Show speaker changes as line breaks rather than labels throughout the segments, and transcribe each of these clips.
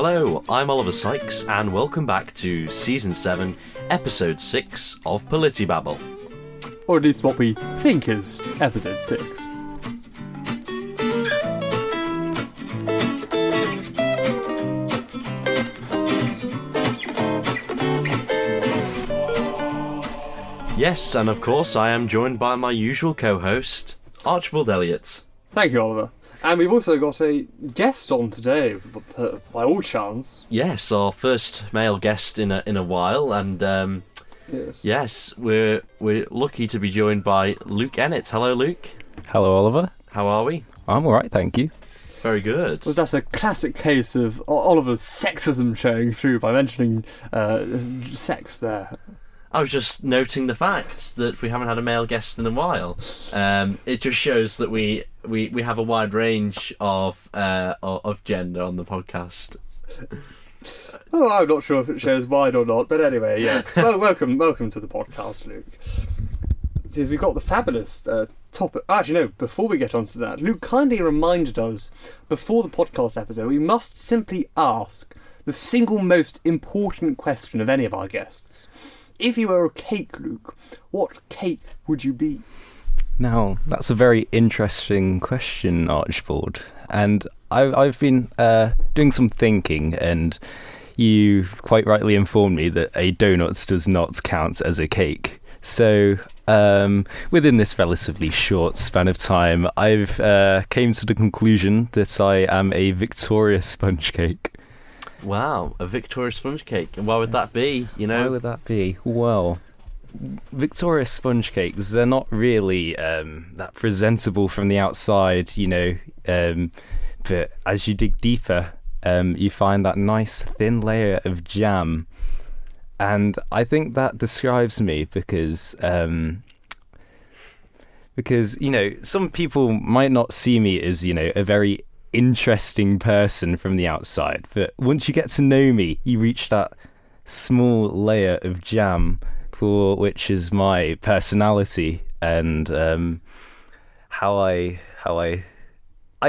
Hello, I'm Oliver Sykes, and welcome back to Season 7, Episode 6 of Politibabble.
Or at least what we think is Episode 6.
Yes, and of course I am joined by my usual co-host, Archibald Elliott.
Thank you, Oliver. And we've also got a guest on today, by all chance.
Yes, our first male guest in a while, and yes, we're lucky to be joined by Luke Ennett. Hello, Luke.
Hello, Oliver.
How are we?
I'm all right, thank you.
Very good.
Was that a classic case of Oliver's sexism showing through by mentioning sex there?
I was just noting the fact that we haven't had a male guest in a while. It just shows that we have a wide range of gender on the podcast.
Oh, I'm not sure if it shows wide or not, but anyway, yes. Well, welcome to the podcast, Luke. See, we've got the fabulous topic. Actually, no, before we get onto that, Luke kindly reminded us before the podcast episode we must simply ask the single most important question of any of our guests. If you were a cake, Luke, what cake would you be?
Now, that's a very interesting question, Archibald. And I've been doing some thinking, and you quite rightly informed me that a donut does not count as a cake. So, within this relatively short span of time, I've came to the conclusion that I am a Victoria sponge cake.
Wow, a Victoria sponge cake. And why would that be, you know?
Why would that be? Well, Victoria sponge cakes, they're not really that presentable from the outside, you know, but as you dig deeper, you find that nice thin layer of jam. And I think that describes me because, you know, some people might not see me as, you know, a very interesting person from the outside, but once you get to know me, you reach that small layer of jam, for which is my personality and how I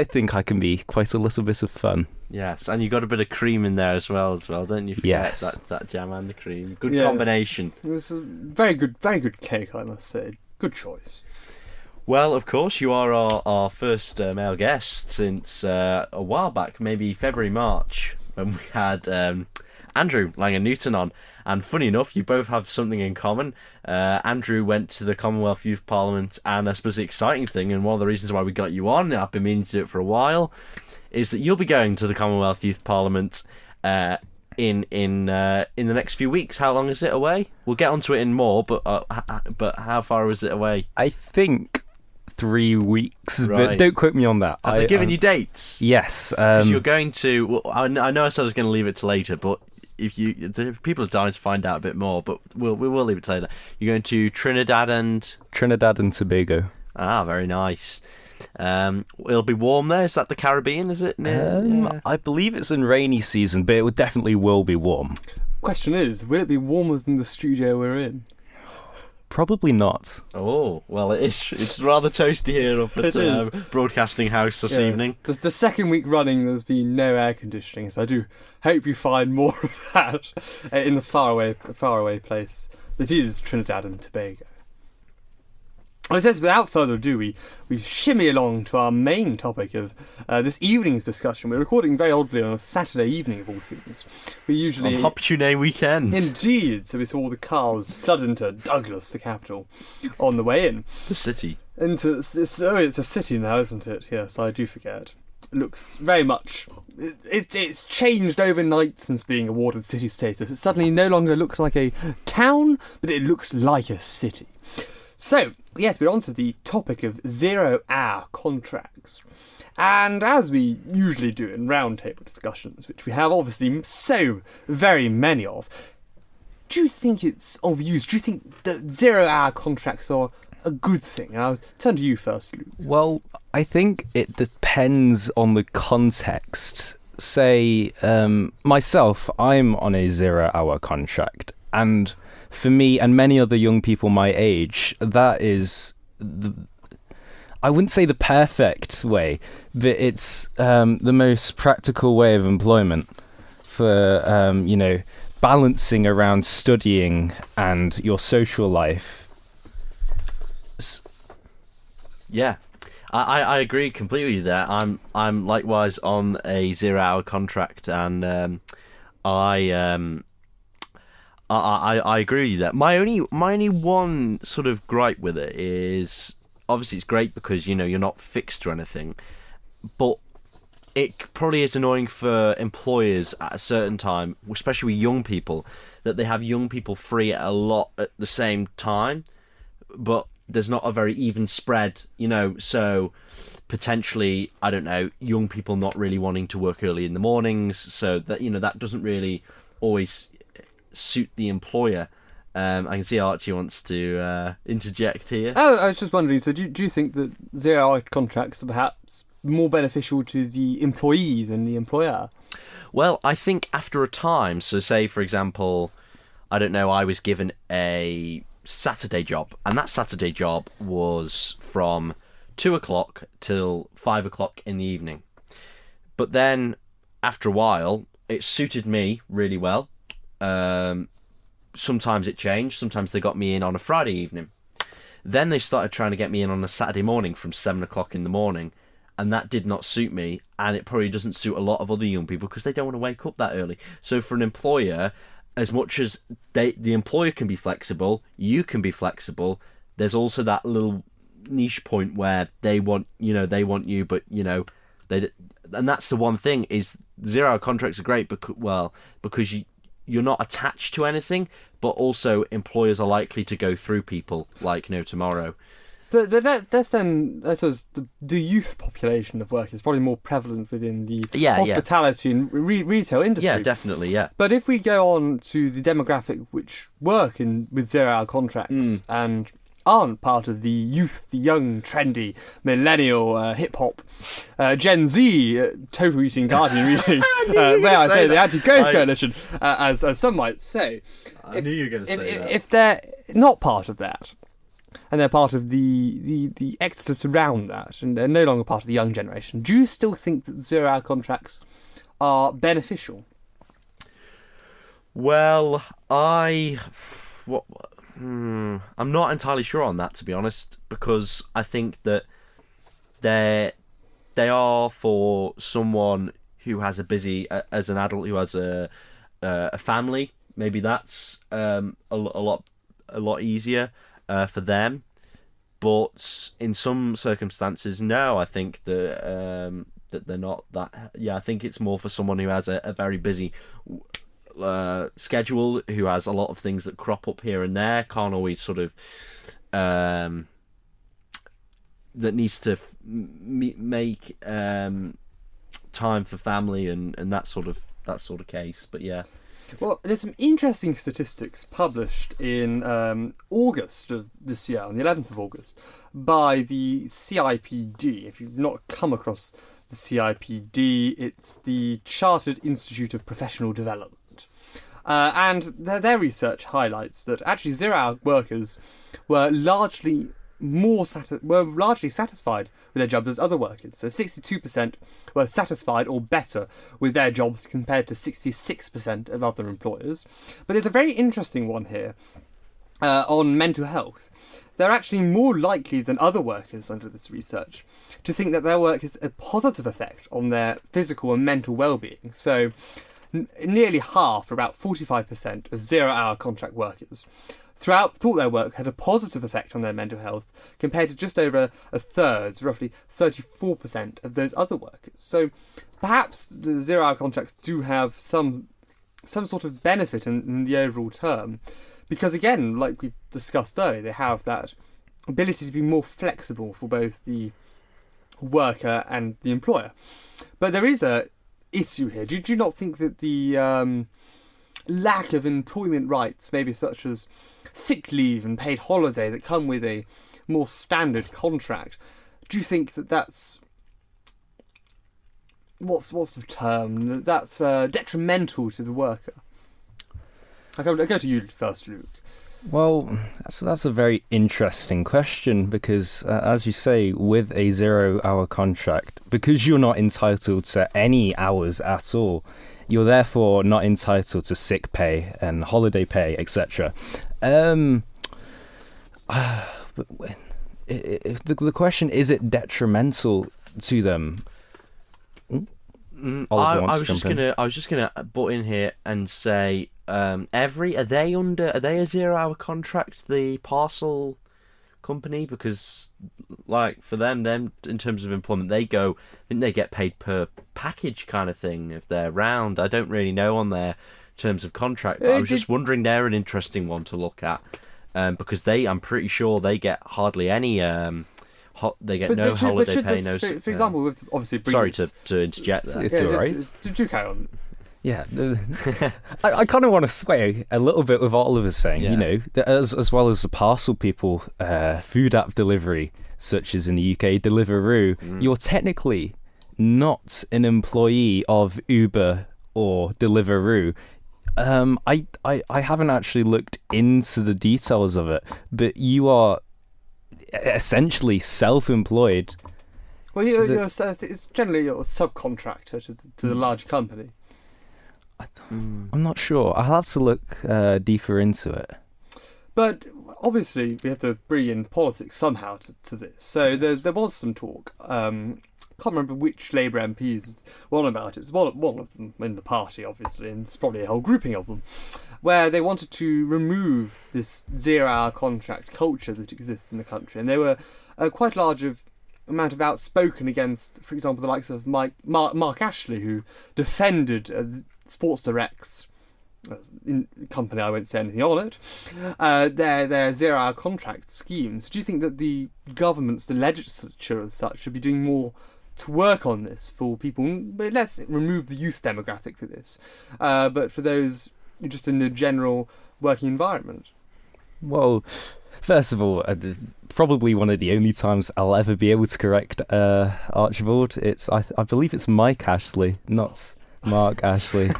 think I can be quite a little bit of fun.
Yes, and you got a bit of cream in there as well, don't you?
Yes,
that jam and the cream, good combination.
It was a very good cake, I must say. Good choice.
Well, of course, you are our first male guest since a while back, maybe February, March, when we had Andrew Langer-Newton on. And funny enough, you both have something in common. Andrew went to the Commonwealth Youth Parliament, and I suppose the exciting thing, and one of the reasons why we got you on, I've been meaning to do it for a while, is that you'll be going to the Commonwealth Youth Parliament in the next few weeks. How long is it away? We'll get onto it in more, but how far is it away?
I think 3 weeks,
right.
But don't quote me on that.
Have they given you dates?
Yes.
You're going to... Well, I know I said I was going to leave it to later, but the people are dying to find out a bit more, but we will leave it to later. You're going to Trinidad and
Tobago.
Ah, very nice. It'll be warm there. Is that the Caribbean? Is it? Yeah.
I believe it's in rainy season, but it definitely will be warm.
Question is, will it be warmer than the studio we're in?
Probably not.
Oh, well, it is. It's rather toasty here up at Broadcasting House this evening.
The second week running, there's been no air conditioning, so I do hope you find more of that in the faraway place that is Trinidad and Tobago. I says, without further ado, we shimmy along to our main topic of this evening's discussion. We're recording very oddly on a Saturday evening of all things. We usually...
On Hop Tune weekend.
Indeed. So we saw the cars flood into Douglas, the capital, on the way in.
The city.
It's a city now, isn't it? Yes, I do forget. It looks very much... It's changed overnight since being awarded city status. It suddenly no longer looks like a town, but it looks like a city. So, yes, we're on to the topic of 0-hour contracts. And as we usually do in roundtable discussions, which we have obviously so very many of, do you think it's of use? Do you think that 0-hour contracts are a good thing? And I'll turn to you first, Luke.
Well, I think it depends on the context. Say, myself, I'm on a 0-hour contract, and for me and many other young people my age, that is I wouldn't say the perfect way, but it's the most practical way of employment for balancing around studying and your social life.
Yeah, I agree completely there. I'm likewise on a 0-hour contract, and I agree with you there. My only one sort of gripe with it is, obviously it's great because you're not fixed or anything, but it probably is annoying for employers at a certain time, especially with young people, that they have young people free a lot at the same time, but there's not a very even spread, so potentially, I don't know, young people not really wanting to work early in the mornings, so that, that doesn't really always suit the employer. I can see Archie wants to interject here.
Oh, I was just wondering, so do you think that 0-hour contracts are perhaps more beneficial to the employee than the employer?
Well, I think after a time, so say, for example, I don't know, I was given a Saturday job, and that Saturday job was from 2 o'clock till 5 o'clock in the evening. But then, after a while, it suited me really well. Sometimes it changed. Sometimes they got me in on a Friday evening. Then they started trying to get me in on a Saturday morning from 7 o'clock in the morning, and that did not suit me, and it probably doesn't suit a lot of other young people because they don't want to wake up that early. So for an employer, as much as the employer can be flexible, you can be flexible, there's also that little niche point where they want you, but they, and that's the one thing, is 0-hour contracts are great because you're not attached to anything, but also employers are likely to go through people like no tomorrow.
But that's then, I suppose, the youth population of work is probably more prevalent within the hospitality and retail industry.
Yeah, definitely, yeah.
But if we go on to the demographic which work with 0-hour contracts and aren't part of the youth, the young, trendy, millennial, hip-hop, Gen Z, total eating, guardian reading, where I say the anti-growth coalition, as some might say.
I knew you were going to say that.
If they're not part of that, and they're part of the exodus around that, and they're no longer part of the young generation, do you still think that 0-hour contracts are beneficial?
Well, I'm not entirely sure on that, to be honest, because I think that they are for someone who has as an adult who has a family. Maybe that's a lot easier for them, but in some circumstances, no. I think that they're not that. Yeah, I think it's more for someone who has a very busy schedule, who has a lot of things that crop up here and there, can't always sort of that needs to make time for family and that sort of case. But yeah.
Well, there's some interesting statistics published in August of this year, on the 11th of August, by the CIPD. If you've not come across the CIPD, it's the Chartered Institute of Professional Development. And their research highlights that actually 0-hour workers were largely satisfied with their jobs as other workers. So 62% were satisfied or better with their jobs compared to 66% of other employers. But there's a very interesting one here on mental health. They're actually more likely than other workers under this research to think that their work has a positive effect on their physical and mental well-being. So nearly half, or about 45% of 0-hour contract workers thought their work had a positive effect on their mental health, compared to just over a third, roughly 34% of those other workers. So perhaps the 0-hour contracts do have some sort of benefit in the overall term, because again, like we've discussed earlier, they have that ability to be more flexible for both the worker and the employer. But there is a issue here. Do you not think that the lack of employment rights, maybe such as sick leave and paid holiday, that come with a more standard contract, do you think that that's what's the term? That's detrimental to the worker? I go to you first, Luke.
Well, that's a very interesting question, because, as you say, with a 0-hour contract, because you're not entitled to any hours at all, you're therefore not entitled to sick pay and holiday pay, etc. The question, is it detrimental to them?
I was just gonna butt in here and say, are they a 0 hour contract, the parcel company? Because like for them in terms of employment, I think they get paid per package kind of thing if they're round. I don't really know on their terms of contract, but I was just wondering, they're an interesting one to look at, because I'm pretty sure they get hardly any they get no holiday pay, no.
For example, with obviously.
Sorry to interject there.
It's all right.
Do carry on.
Yeah, I kind of want to sway a little bit with what Oliver's saying. You know, as well as the parcel people, food app delivery, such as in the UK, Deliveroo. You're technically not an employee of Uber or Deliveroo. I haven't actually looked into the details of it, but you are essentially self-employed.
Well, it's generally you're a subcontractor to the large company.
I'm not sure. I'll have to look deeper into it.
But obviously, we have to bring in politics somehow to this. So there was some talk. Can't remember which Labour MPs were on about it. It was one of them in the party, obviously, and it's probably a whole grouping of them, where they wanted to remove this 0 hour contract culture that exists in the country. And they were quite a large amount of outspoken against, for example, the likes of Mark Ashley, who defended Sports Direct's company. I won't say anything on it. Their 0 hour contract schemes. Do you think that the governments, the legislature as such, should be doing more to work on this for people? But let's remove the youth demographic for this. But for those just in the general working environment.
Well, first of all, probably one of the only times I'll ever be able to correct Archibald. I believe it's Mike Ashley, not Mark Ashley.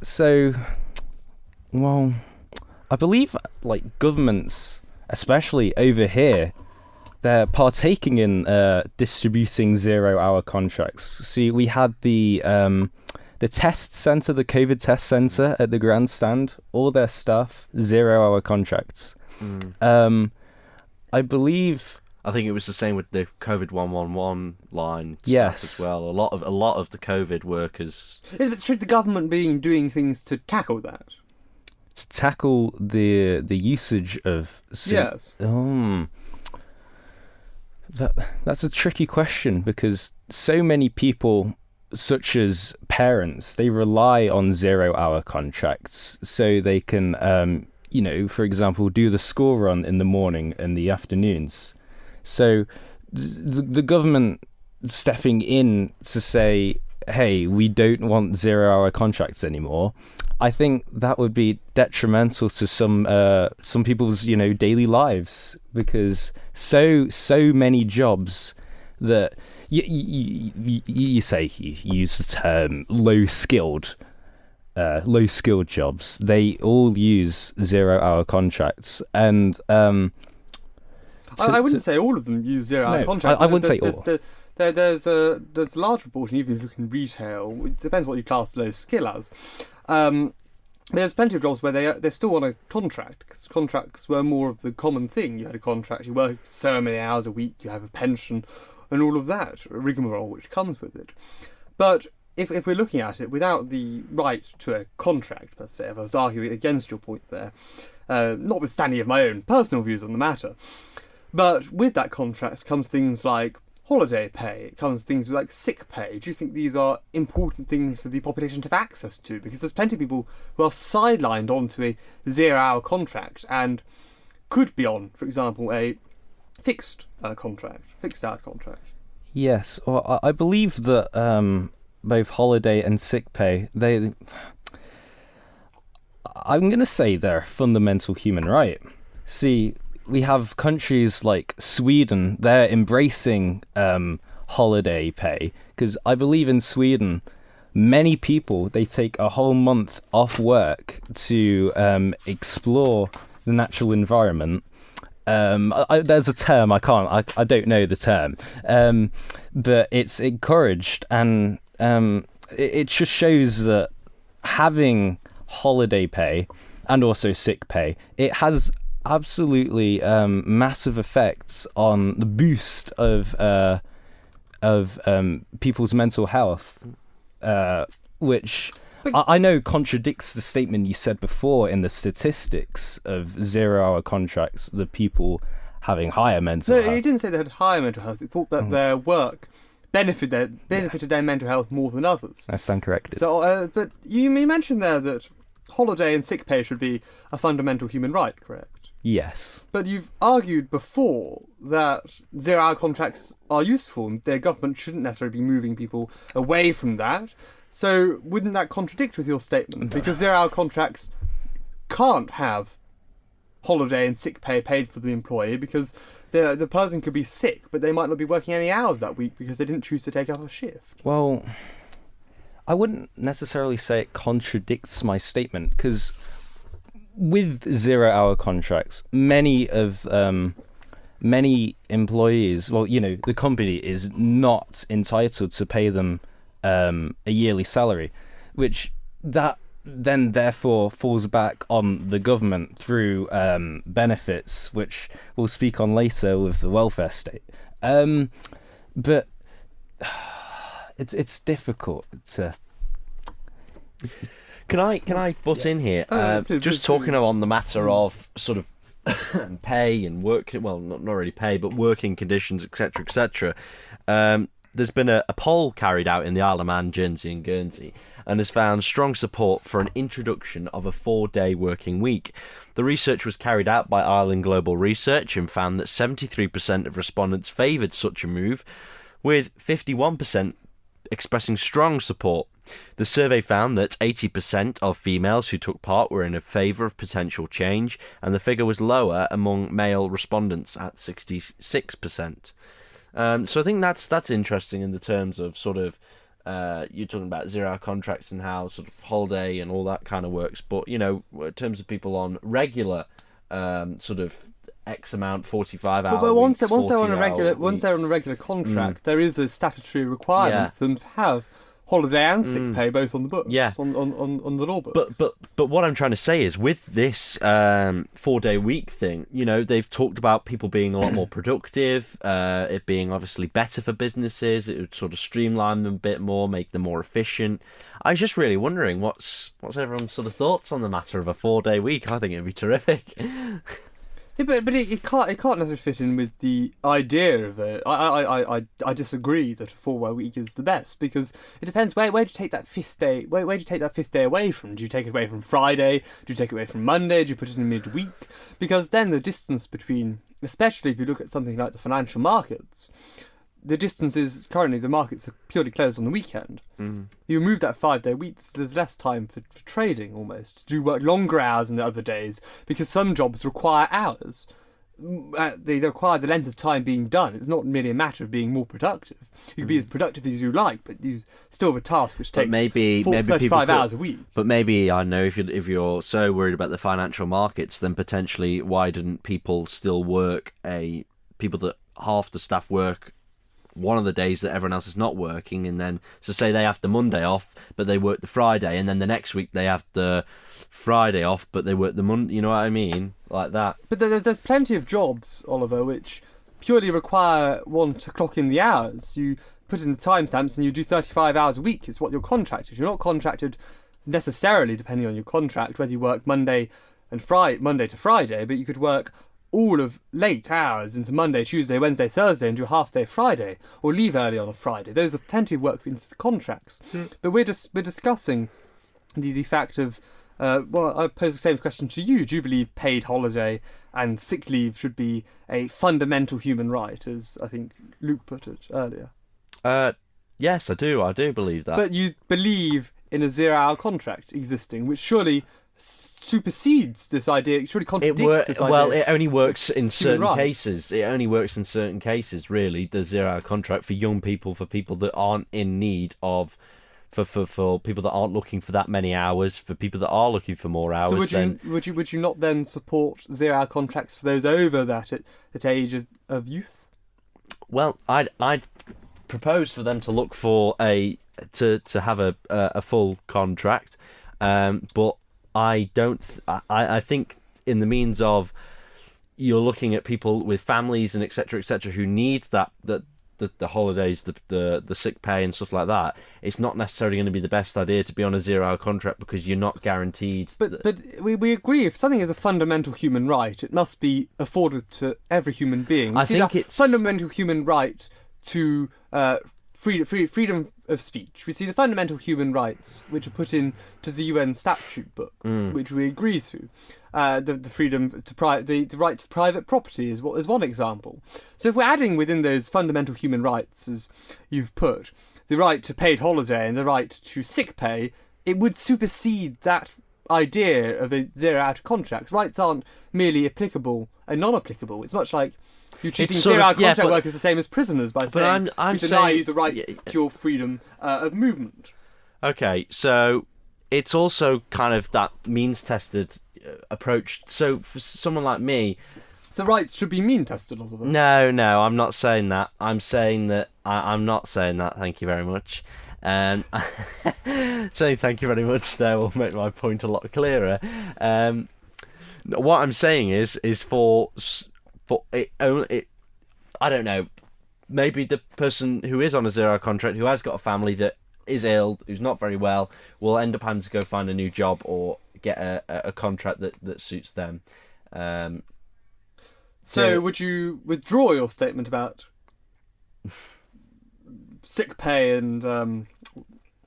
So, well, I believe like governments, especially over here, they're partaking in distributing 0 hour contracts. See, we had the test centre, the COVID test centre at the grandstand, all their staff, 0 hour contracts. I
think it was the same with the COVID 111 line
yes.
as well. A lot of the COVID workers.
Should the government be doing things to tackle that?
To tackle the usage of
yes.
That's a tricky question, because so many people, such as parents, they rely on 0 hour contracts so they can, for example, do the school run in the morning and the afternoons. So the government stepping in to say, hey, we don't want 0 hour contracts anymore, I think that would be detrimental to some people's daily lives, because so many jobs that you use the term low skilled jobs, they all use 0 hour contracts, and
I wouldn't say all of them use 0 hour contracts.
I wouldn't say all.
There's a large proportion, even if you look in retail. It depends what you class low skill as. There's plenty of jobs where they're still on a contract, because contracts were more of the common thing. You had a contract, you work so many hours a week, you have a pension, and all of that rigmarole which comes with it. But if we're looking at it without the right to a contract per se, if I was arguing against your point there, notwithstanding of my own personal views on the matter, but with that contract comes things like holiday pay, it comes things like sick pay. Do you think these are important things for the population to have access to? Because there's plenty of people who are sidelined onto a 0 hour contract and could be on, for example, a fixed hour contract.
Yes, well, I believe that both holiday and sick pay, I'm going to say they're a fundamental human right. See, we have countries like Sweden, they're embracing holiday pay, because I believe in Sweden, many people, they take a whole month off work to explore the natural environment, There's a term I don't know the term, but it's encouraged, and it just shows that having holiday pay and also sick pay, it has absolutely massive effects on the boost of people's mental health, which I know contradicts the statement you said before in the statistics of 0-hour contracts, the people having higher mental health.
No, he didn't say they had higher mental health. He thought that their work benefited their mental health more than others.
I stand corrected.
So, but you mentioned there that holiday and sick pay should be a fundamental human right, correct?
Yes.
But you've argued before that 0-hour contracts are useful and their government shouldn't necessarily be moving people away from that. So wouldn't that contradict with your statement? Because 0-hour contracts can't have holiday and sick pay paid for the employee because the person could be sick, but they might not be working any hours that week because they didn't choose to take up a shift.
Well, I wouldn't necessarily say it contradicts my statement, because with 0-hour contracts, many employees, the company is not entitled to pay them a yearly salary, which that then therefore falls back on the government through benefits, which we'll speak on later with the welfare state. But it's difficult to.
Can I butt in here? Just talking on the matter of sort of pay and work. Well, not really pay, but working conditions, etc., etc. There's been a poll carried out in the Isle of Man, Guernsey and Guernsey, and has found strong support for an introduction of a 4-day working week. The research was carried out by Ireland Global Research and found that 73% of respondents favoured such a move, with 51% expressing strong support. The survey found that 80% of females who took part were in favour of potential change, and the figure was lower among male respondents at 66%. So I think that's interesting in the terms of sort of you're talking about 0-hour contracts and how sort of holiday and all that kind of works, but in terms of people on regular sort of X amount, 45 hours.
But once they're on a regular contract, there is a statutory requirement for them to have holiday and sick pay both on the books, on the law books.
But what I'm trying to say is, with this 4-day week thing, they've talked about people being a lot more productive, it being obviously better for businesses, it would sort of streamline them a bit more, make them more efficient. I was just really wondering what's everyone's sort of thoughts on the matter of a 4-day week. I think it'd be terrific.
Yeah, but it can't necessarily fit in with the idea of it. I disagree that a 4-day week is the best, because it depends where do you take that fifth day. Where do you take that fifth day away from? Do you take it away from Friday? Do you take it away from Monday? Do you put it in midweek? Because then the distance between, especially if you look at something like the financial markets, the distance is currently the markets are purely closed on the weekend. You remove that 5-day week, there's less time for trading almost. Do work longer hours than the other days, because some jobs require hours. They require the length of time being done. It's not merely a matter of being more productive. You can be as productive as you like, but you still have a task which takes 35 hours a week.
But maybe, I don't know, if you're so worried about the financial markets, then potentially why didn't people still work people that half the staff work one of the days that everyone else is not working, and then so say they have the Monday off but they work the Friday, and then the next week they have the Friday off but they work the Monday, you know what I mean, like that. But
there's plenty of jobs, Oliver, which purely require one to clock in the hours. You put in the timestamps and you do 35 hours a week is what you're contracted. You're not contracted necessarily, depending on your contract, whether you work Monday to Friday, but you could work all of late hours into Monday, Tuesday, Wednesday, Thursday, and do a half-day Friday, or leave early on a Friday. Those are plenty of work into the contracts. But we're discussing the fact of, I pose the same question to you. Do you believe paid holiday and sick leave should be a fundamental human right, as I think Luke put it earlier?
Yes, I do. I do believe that.
But you believe in a 0-hour contract existing, which surely supersedes this idea, surely contradicts this idea.
Well, it only works in certain cases. It only works in certain cases, really, the 0-hour contract for young people, for people that aren't in need of for people that aren't looking for that many hours, for people that are looking for more hours.
So would you not then support 0-hour contracts for those over that at age of youth?
Well, I'd propose for them to look for to have a full contract, but I don't. I think in the means of you're looking at people with families and etc. who need the holidays, the sick pay and stuff like that. It's not necessarily going to be the best idea to be on a 0-hour contract because you're not guaranteed.
But we agree, if something is a fundamental human right, it must be afforded to every human being.
I think it's
fundamental human right to freedom of speech. We see the fundamental human rights which are put into the UN Statute Book, which we agree to. The freedom to the right to private property is one example. So if we're adding within those fundamental human rights, as you've put, the right to paid holiday and the right to sick pay, it would supersede that idea of a 0-hour contract. Rights aren't merely applicable and non-applicable. It's much like you treating 0-hour contract workers the same as prisoners by saying we deny you the right to your freedom of movement.
Okay, so it's also kind of that means-tested approach. So for someone like me,
so rights should be mean-tested, Oliver.
No, I'm not saying that. I'm saying that I'm not saying that. Thank you very much. Saying thank you very much there will make my point a lot clearer. What I'm saying is for it. I don't know. Maybe the person who is on a 0-hour contract, who has got a family that is ill, who's not very well, will end up having to go find a new job or get a contract that suits them.
So would you withdraw your statement about sick pay and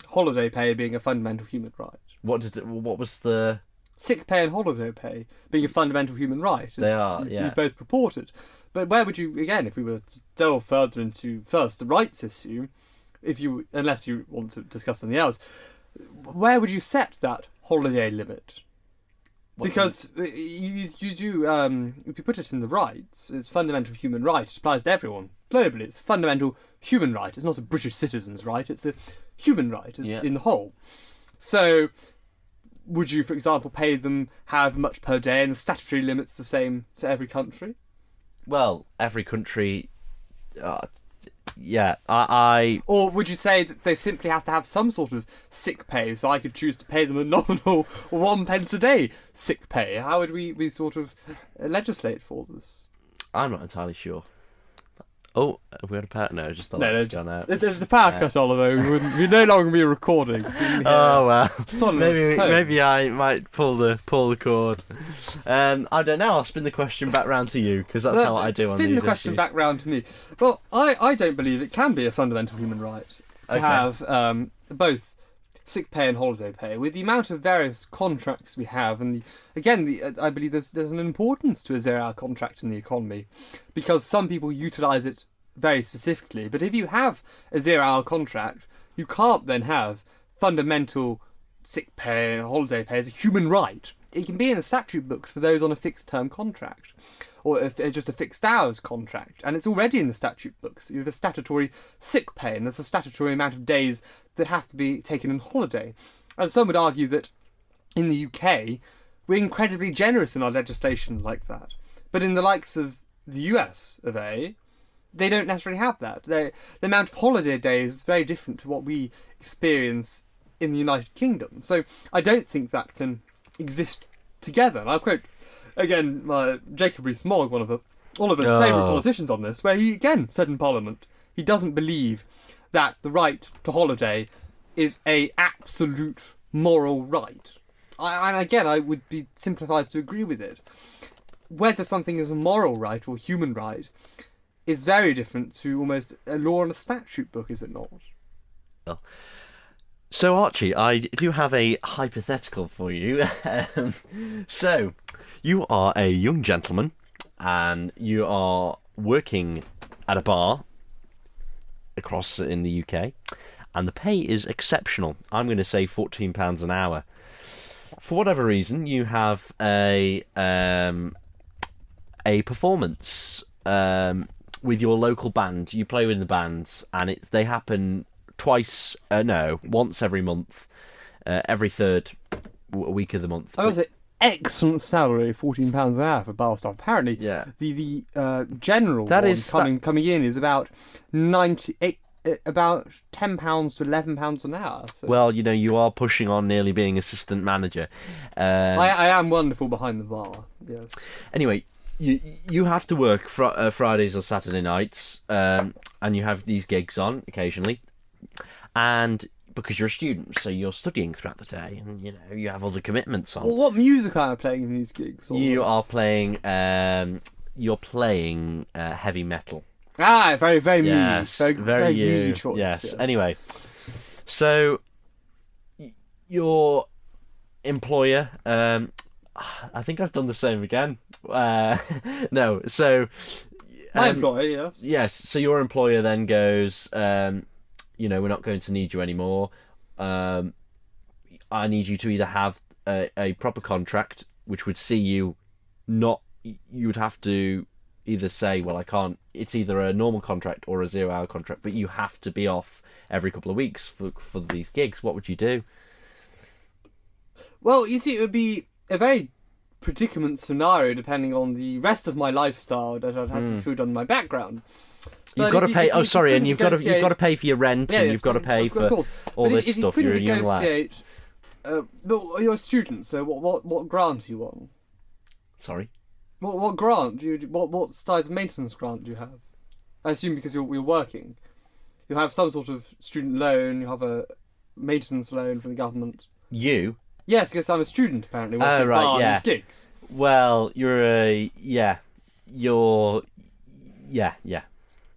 holiday pay being a fundamental human right?
What was the
sick pay and holiday pay being a fundamental human right?
They are, yeah.
You've both purported. But where would you, again, if we were to delve further into first the rights issue, unless you want to discuss something else, where would you set that holiday limit? Because you do, if you put it in the rights, it's fundamental human right. It applies to everyone globally. It's a fundamental human right. It's not a British citizen's right. It's a human right in the whole. So, would you, for example, pay them however much per day, and the statutory limit's the same for every country?
Well, every country, yeah,
Or would you say that they simply have to have some sort of sick pay, so I could choose to pay them a nominal 1 pence a day sick pay? How would we sort of legislate for this?
I'm not entirely sure. Oh, we had a power. No, just the
no,
light's gone out.
The power cut, Oliver. We'd no longer be recording.
Oh well,
maybe
I might pull the cord. I don't know. I'll spin the question back round to you because that's how I do on these
Spin the question
issues.
back round to me. Well, I don't believe it can be a fundamental human right to have both sick pay and holiday pay. With the amount of various contracts we have, and I believe there's an importance to a 0-hour contract in the economy, because some people utilise it very specifically. But if you have a 0-hour contract, you can't then have fundamental sick pay and holiday pay as a human right. It can be in the statute books for those on a fixed-term contract, or if just a fixed hours contract, and it's already in the statute books. You have a statutory sick pay, and there's a statutory amount of days that have to be taken on holiday. And some would argue that in the UK, we're incredibly generous in our legislation like that. But in the likes of the US of A, they don't necessarily have that. The amount of holiday days is very different to what we experience in the United Kingdom. So I don't think that can exist together. And I'll quote, again, Jacob Rees-Mogg, one of Oliver's favourite politicians on this, where he again said in Parliament he doesn't believe that the right to holiday is a absolute moral right. And again, I would be simplified to agree with it. Whether something is a moral right or human right is very different to almost a law and a statute book, is it not?
So, Archie, I do have a hypothetical for you. So, you are a young gentleman, and you are working at a bar across in the UK, and the pay is exceptional. I'm going to say £14 an hour. For whatever reason, you have a performance with your local band. You play with the band, and they happen once every month, every third week of the month.
I was an excellent salary, £14 an hour for bar staff. Apparently,
Yeah.
the general
That
one
is-
coming in is about about £10 to £11 an hour. So
Well, you are pushing on nearly being assistant manager.
I am wonderful behind the bar. Yes.
Anyway, you have to work Fridays or Saturday nights, and you have these gigs on occasionally, and because you're a student, so you're studying throughout the day, and you have other commitments on.
Well, what music am I playing in these gigs?
You are playing. You're playing heavy metal.
Very, very
Yes,
me. Very me choice.
Yes. Anyway, so your employer. I think I've done the same again. No, so
My employer, yes.
yes. So your employer then goes, we're not going to need you anymore. I need you to either have a proper contract, which would see you not. You would have to either say, well, I can't. It's either a normal contract or a 0-hour contract, but you have to be off every couple of weeks for these gigs. What would you do?
Well, you see, it would be a very predicament scenario depending on the rest of my lifestyle that I'd have to food on my background.
You've
But
got to
if
pay.
you
Oh, sorry, and
couldn't
you've got to pay for your rent, and
yes,
you've got to pay
of
for
course.
all
But
this
if
stuff.
You
You're a
couldn't
young lad.
negotiate. But you're a student, so what grant are you on?
Sorry.
What grant do you? What size of maintenance grant do you have? I assume because you're working, you have some sort of student loan. You have a maintenance loan from the government.
You?
Yes, because I'm a student apparently.
Oh,
Working at
right,
bars
yeah.
and gigs.
Well, you're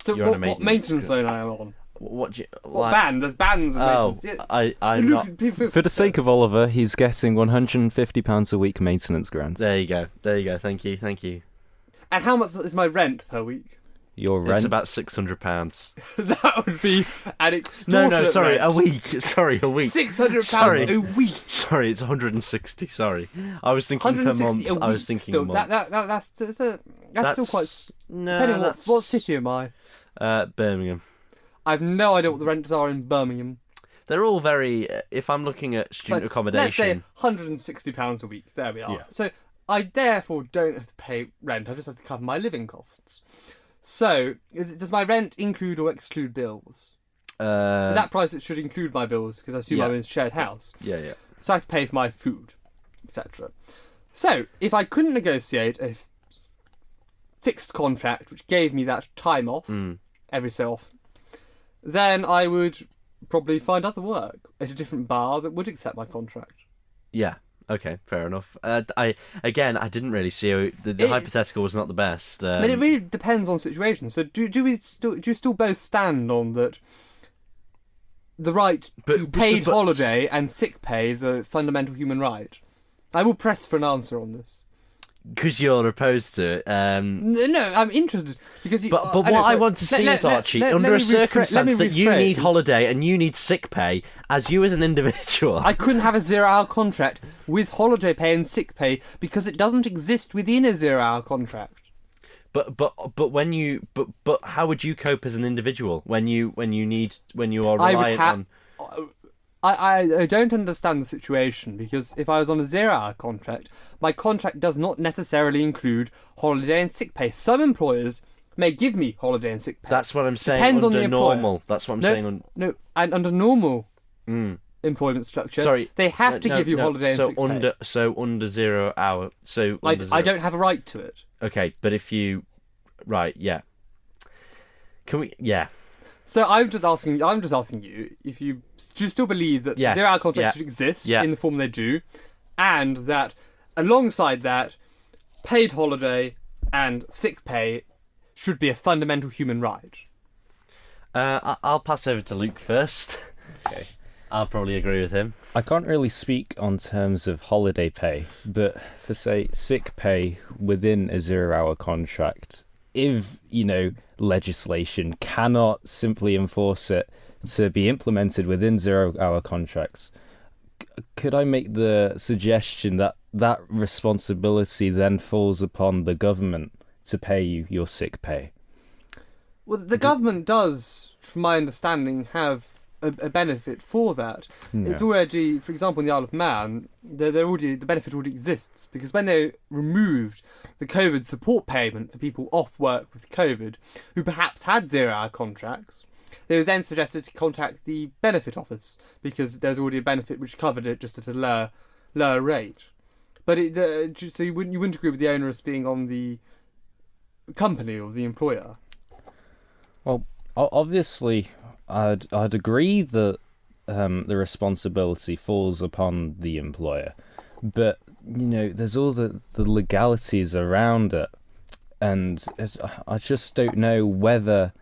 So
You're on a
what maintenance loan I am on?
What do you
What band? There's bands of
Oh,
maintenance. Yeah.
I'm not.
For the sake of Oliver, he's getting £150 a week maintenance grants.
There you go. Thank you.
And how much is my rent per week?
Your rent?
It's about £600.
That would be an extortionate
No, sorry,
rent.
a week. Sorry, a week.
£600
Sorry.
a week.
Sorry, it's 160. Sorry, I was thinking per
160
month.
a week.
I was thinking
still.
a month.
That's still quite.
No,
Depending on
that's,
what city am I?
Birmingham.
I've no idea what the rents are in Birmingham.
They're all very. If I'm looking at student accommodation,
Let's say £160 a week. There we are.
Yeah.
So I therefore don't have to pay rent. I just have to cover my living costs. So does my rent include or exclude bills? At that price, it should include my bills because I assume
yeah.
I'm in a shared house.
yeah.
So I have to pay for my food, etc. So if I couldn't negotiate a fixed contract which gave me that time off every so often, then I would probably find other work at a different bar that would accept my contract.
Yeah. Okay, fair enough. I didn't really see how the hypothetical was not the best.
But it really depends on situation. So do you still both stand on that? The right to paid holiday and sick pay is a fundamental human right. I will press for an answer on this.
Because you're opposed to it.
No, I'm interested because.
But what I want to see is, Archie, under a circumstance that you need holiday and you need sick pay, as you as an individual.
I couldn't have a 0-hour contract with holiday pay and sick pay because it doesn't exist within a 0-hour contract.
But how would you cope as an individual when you are reliant on?
I don't understand the situation because if I was on a 0-hour contract, my contract does not necessarily include holiday and sick pay. Some employers may give me holiday and sick pay.
That's what I'm saying.
Depends
under
on the employer.
normal. That's what I'm saying.
And under normal employment structure, they have to give you holiday and sick pay.
So under 0 hour. So
I don't have a right to it.
Okay, but if you, right, yeah. Can we? Yeah.
So I'm just asking you if do you still believe that 0-hour contracts should exist in the form they do, and that alongside that, paid holiday and sick pay should be a fundamental human right?
I'll pass over to Luke first.
Okay.
I'll probably agree with him.
I can't really speak on terms of holiday pay, but for, say, sick pay within a 0-hour contract, if, legislation cannot simply enforce it to be implemented within 0-hour contracts, could I make the suggestion that that responsibility then falls upon the government to pay you your sick pay?
Well, the government does, from my understanding, have a benefit for that.
Yeah.
It's already, for example, in the Isle of Man, the benefit already exists, because when they removed the COVID support payment for people off work with COVID, who perhaps had 0-hour contracts, they were then suggested to contact the benefit office, because there's already a benefit which covered it just at a lower rate. But so you wouldn't agree with the onus being on the company or the employer?
Well, obviously, I'd agree that the responsibility falls upon the employer, but there's all the legalities around it, and I just don't know whether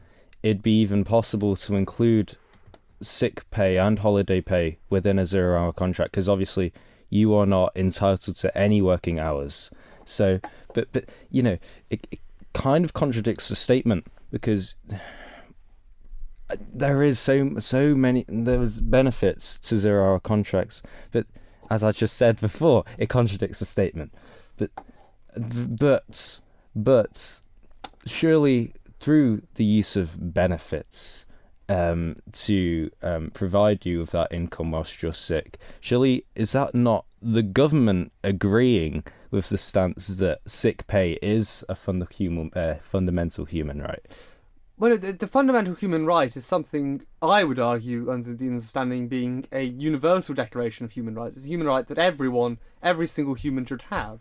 it'd be even possible to include sick pay and holiday pay within a 0-hour contract, because obviously you are not entitled to any working hours. So, but it kind of contradicts the statement, because there's benefits to 0-hour contracts, but as I just said before, it contradicts the statement. But surely through the use of benefits to provide you with that income whilst you're sick, surely is that not the government agreeing with the stance that sick pay is a fundamental human right?
Well, the fundamental human right is something I would argue, under the understanding being a universal declaration of human rights. It's a human right that every single human should have.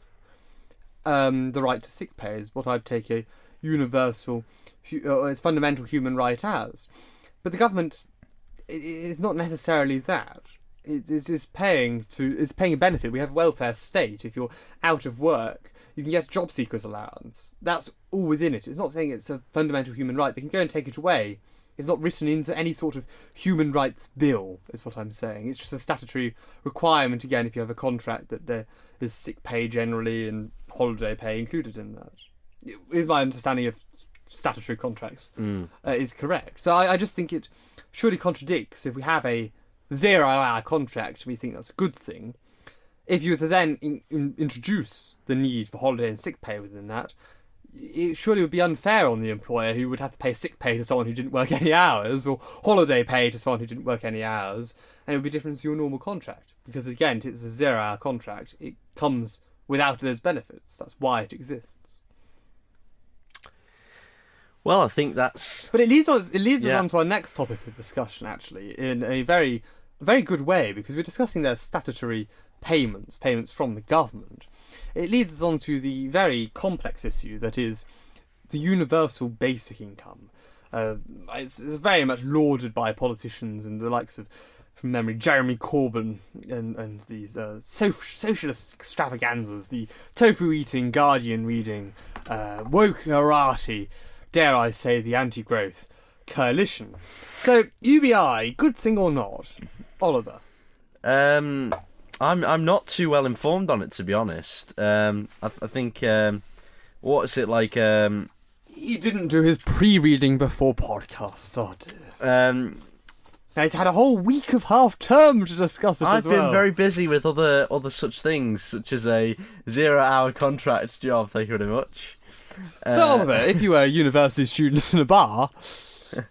The right to sick pay is what I'd take a universal, it's fundamental human right as. But the government is not necessarily that. It's paying a benefit. We have a welfare state. If you're out of work, you can get a job seekers allowance. That's all within it. It's not saying it's a fundamental human right. They can go and take it away. It's not written into any sort of human rights bill, is what I'm saying. It's just a statutory requirement, again, if you have a contract, that there is sick pay generally and holiday pay included in that. Is my understanding of statutory contracts is correct. So I just think it surely contradicts. If we have a 0-hour contract, we think that's a good thing. If you were to then introduce the need for holiday and sick pay within that, it surely would be unfair on the employer, who would have to pay sick pay to someone who didn't work any hours, or holiday pay to someone who didn't work any hours, and it would be different to your normal contract. Because again, it's a 0-hour contract. It comes without those benefits. That's why it exists.
Well, I think that's...
But it leads us on to our next topic of discussion, actually, in a very, very good way, because we're discussing their statutory payments from the government. It leads us on to the very complex issue that is the universal basic income. It's very much lauded by politicians and the likes of, from memory, Jeremy Corbyn and these socialist extravaganzas, the tofu-eating, Guardian-reading, woke karate, dare I say, the anti-growth coalition. So, UBI, good thing or not? Oliver?
I'm not too well informed on it, to be honest. I think what is it like?
He didn't do his pre-reading before podcast. Oh dear. Now he's had a whole week of half term to discuss it as well.
I've been very busy with other such things, such as a 0-hour contract job. Thank you very much.
So Oliver, if you were a university student in a bar.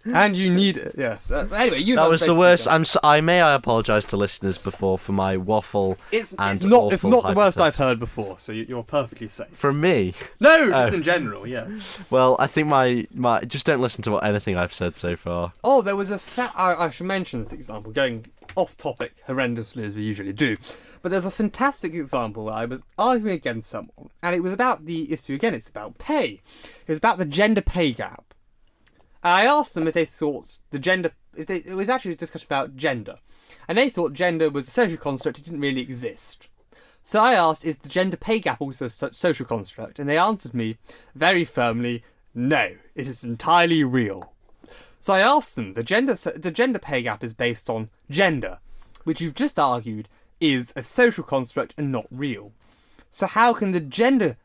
And you need it, yes. Anyway, you.
That was the worst. I apologise to listeners before for my waffle.
It's not the worst I've heard before, so you're perfectly safe.
From me?
No, just in general, yes.
Well, I think my just don't listen to anything I've said so far.
Oh, there was I should mention this example, going off topic horrendously as we usually do. But there's a fantastic example where I was arguing against someone, and it was about the issue again. It's about pay. It was about the gender pay gap. I asked them if they thought it was actually a discussion about gender, and they thought gender was a social construct, it didn't really exist. So I asked, is the gender pay gap also a social construct? And they answered me very firmly, no, it is entirely real. So I asked them, the gender pay gap is based on gender, which you've just argued is a social construct and not real. So how can the gender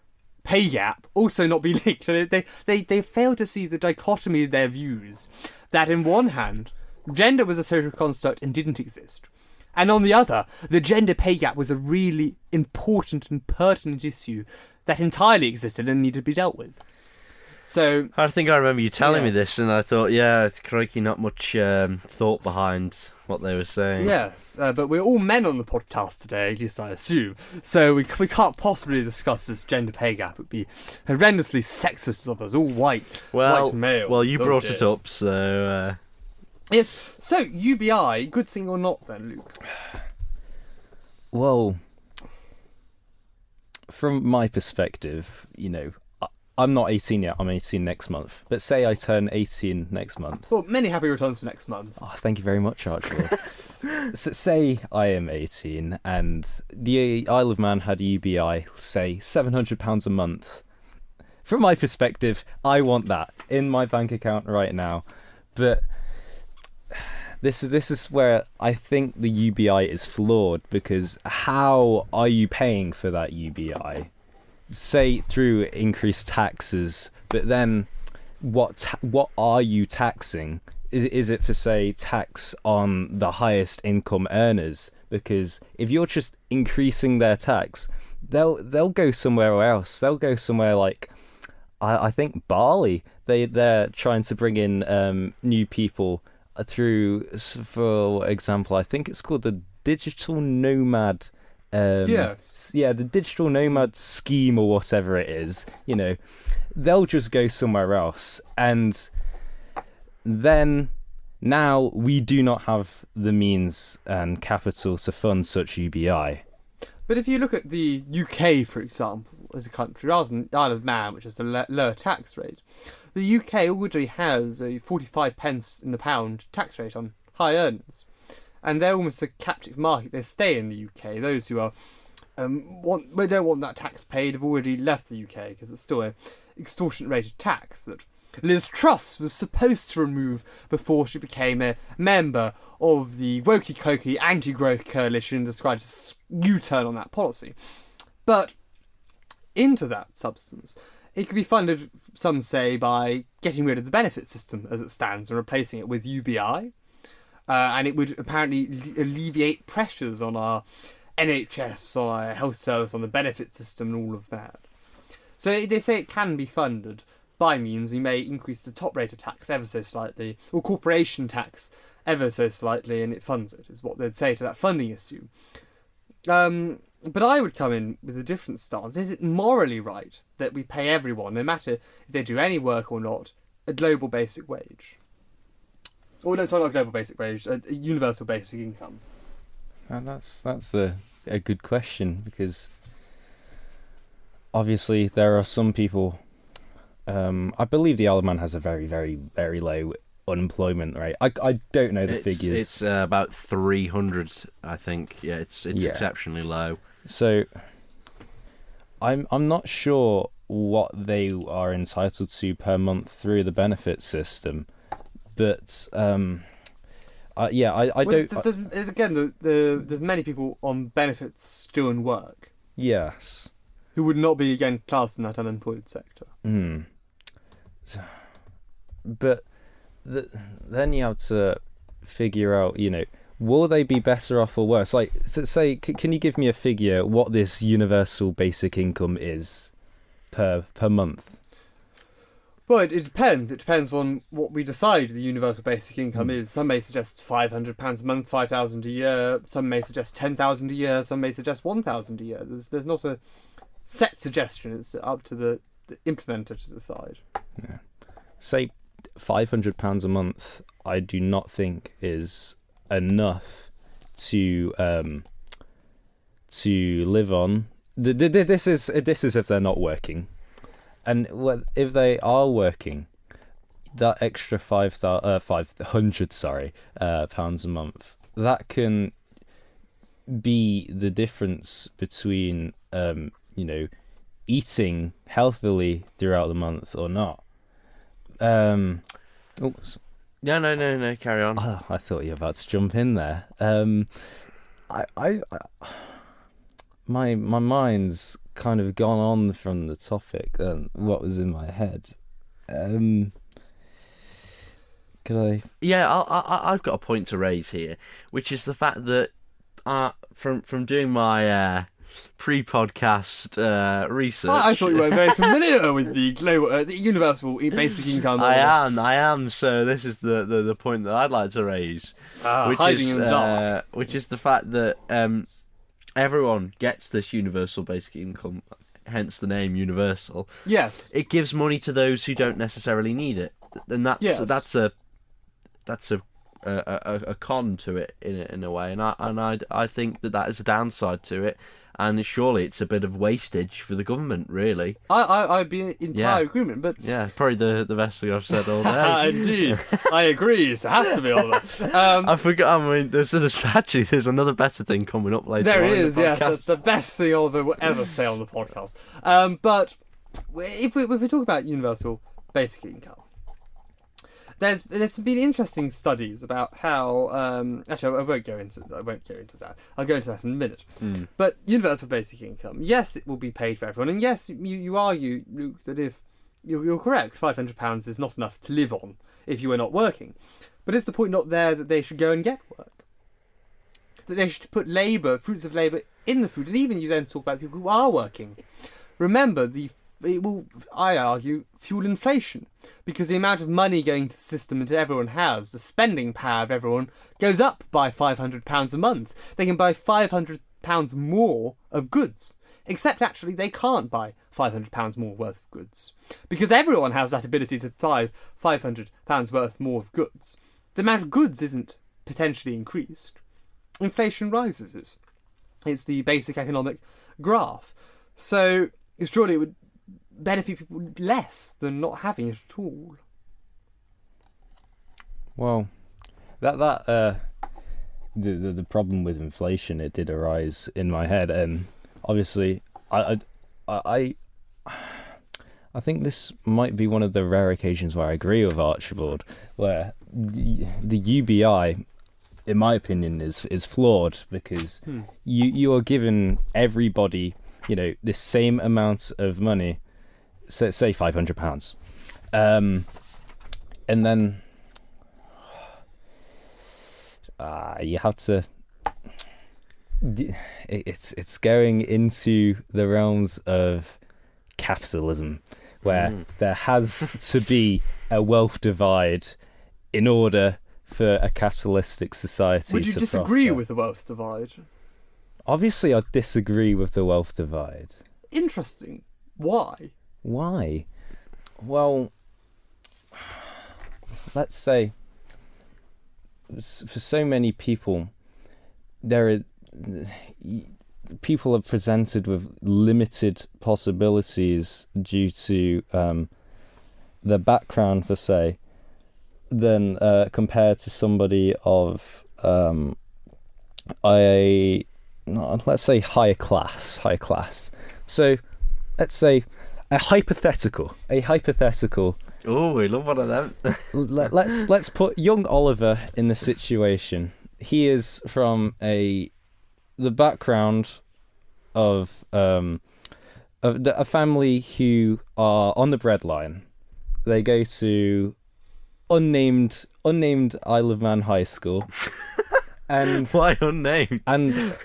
pay gap also not be linked? They fail to see the dichotomy of their views, that in one hand, gender was a social construct and didn't exist, and on the other, the gender pay gap was a really important and pertinent issue that entirely existed and needed to be dealt with. So
I think I remember you telling me
Yes.
this, and I thought, yeah, crikey, not much thought behind what they were saying.
yes, but we're all men on the podcast today, at least I assume. So we can't possibly discuss this gender pay gap. It would be horrendously sexist of us, all white males.
Well, you
Oh,
brought
dear.
it up, so
Yes. So UBI, good thing or not, then, Luke?
Well, from my perspective, I'm not 18 yet. I'm 18 next month. But say I turn 18 next month.
Well, many happy returns for next month.
Oh, thank you very much, Archibald. So say I am 18 and the Isle of Man had UBI, say £700 a month. From my perspective, I want that in my bank account right now. But this is where I think the UBI is flawed, because how are you paying for that UBI? Say through increased taxes, but then what are you taxing? Is it for, say, tax on the highest income earners? Because if you're just increasing their tax, they'll go somewhere else. They'll go somewhere like I think Bali. They're trying to bring in new people through, for example, I think it's called the digital nomad.
Yes.
Yeah, the digital nomad scheme or whatever it is. They'll just go somewhere else, and then now we do not have the means and capital to fund such UBI.
But if you look at the UK, for example, as a country, rather than Isle of Man, which has a lower tax rate, the UK already has a 45 pence in the pound tax rate on high earners. And they're almost a captive market. They stay in the UK. Those who are don't want that tax paid have already left the UK, because it's still an extortionate rate of tax that Liz Truss was supposed to remove before she became a member of the wokey-cokey anti-growth coalition, described as U-turn on that policy. But into that substance, it could be funded, some say, by getting rid of the benefit system as it stands and replacing it with UBI. And it would apparently alleviate pressures on our NHS, on our health service, on the benefit system and all of that. So they say it can be funded by means you may increase the top rate of tax ever so slightly, or corporation tax ever so slightly, and it funds it, is what they'd say to that funding issue. But I would come in with a different stance. Is it morally right that we pay everyone, no matter if they do any work or not, a global basic wage? Or no, sorry, not a global basic wage, a universal basic income.
And that's a good question, because obviously there are some people. I believe the Isle of Man has a very, very, very low unemployment rate. I don't know the figures.
It's about 300, I think. Yeah, it's exceptionally low.
So I'm not sure what they are entitled to per month through the benefit system, but I don't.
There's many people on benefits still in work
Yes.
who would not be again classed in that unemployed sector.
But then you have to figure out, will they be better off or worse? Like, say, can you give me a figure what this universal basic income is per month?
Well, it depends. It depends on what we decide the universal basic income is. Some may suggest £500 a month, 5,000 a year. Some may suggest 10,000 a year. Some may suggest 1,000 a year. There's not a set suggestion. It's up to the implementer to decide.
Yeah. Say £500 a month, I do not think is enough to live on. This is if they're not working, and if they are working, that extra £500 pounds a month, that can be the difference between eating healthily throughout the month or not.
No, carry on.
I thought you were about to jump in there. My mind's kind of gone on from the topic and what was in my head. Could I?
Yeah, I've got a point to raise here, which is the fact that from doing my pre-podcast research.
I thought you were very familiar with the global, the universal basic income.
I am. So this is the point that I'd like to raise,
hiding in the dark.
which is the fact that everyone gets this universal basic income, hence the name universal.
Yes.
It gives money to those who don't necessarily need it, and that's a con to it in a way, and I think that is a downside to it, and surely it's a bit of wastage for the government, really.
I'd be in entire agreement, but
yeah, it's probably the best thing I've said all day.
Indeed, I agree. It has to be all that.
I forgot. I mean, there's another better thing coming up later.
There
on
is,
in the
yes.
podcast.
That's the best thing I'll ever say on the podcast. But if we talk about universal basic income, there's been interesting studies about how actually I won't go into that. I'll go into that in a minute. But universal basic income, yes, it will be paid for everyone, and yes, you argue, Luke, that if you're correct, £500 is not enough to live on if you are not working. But is the point not there that they should go and get work? That they should put fruits of labour in the food, and even you then talk about people who are working. Remember, it will, I argue, fuel inflation, because the amount of money going to the system and to everyone has, the spending power of everyone, goes up by £500 a month. They can buy £500 more of goods, except actually they can't buy £500 more worth of goods, because everyone has that ability to buy £500 worth more of goods. The amount of goods isn't potentially increased. Inflation rises. It's the basic economic graph. So surely it would benefit people less than not having it at all.
Well, the problem with inflation, it did arise in my head, and obviously I think this might be one of the rare occasions where I agree with Archibald, where the UBI, in my opinion, is flawed, because you are giving everybody, this same amount of money, say £500, and then you have to. It's going into the realms of capitalism, where there has to be a wealth divide in order for a capitalistic society.
Would you
to
disagree
prosper.
with the wealth divide?
Obviously, I disagree with the wealth divide.
Interesting. Why?
Why? Well, let's say for so many people, people are presented with limited possibilities due to their background, for say, than compared to somebody of let's say higher class. So let's say a hypothetical.
Oh, we love one of them.
Let's put young Oliver in the situation. He is from the background of a family who are on the breadline. They go to unnamed Isle of Man High School. And
why unnamed?
And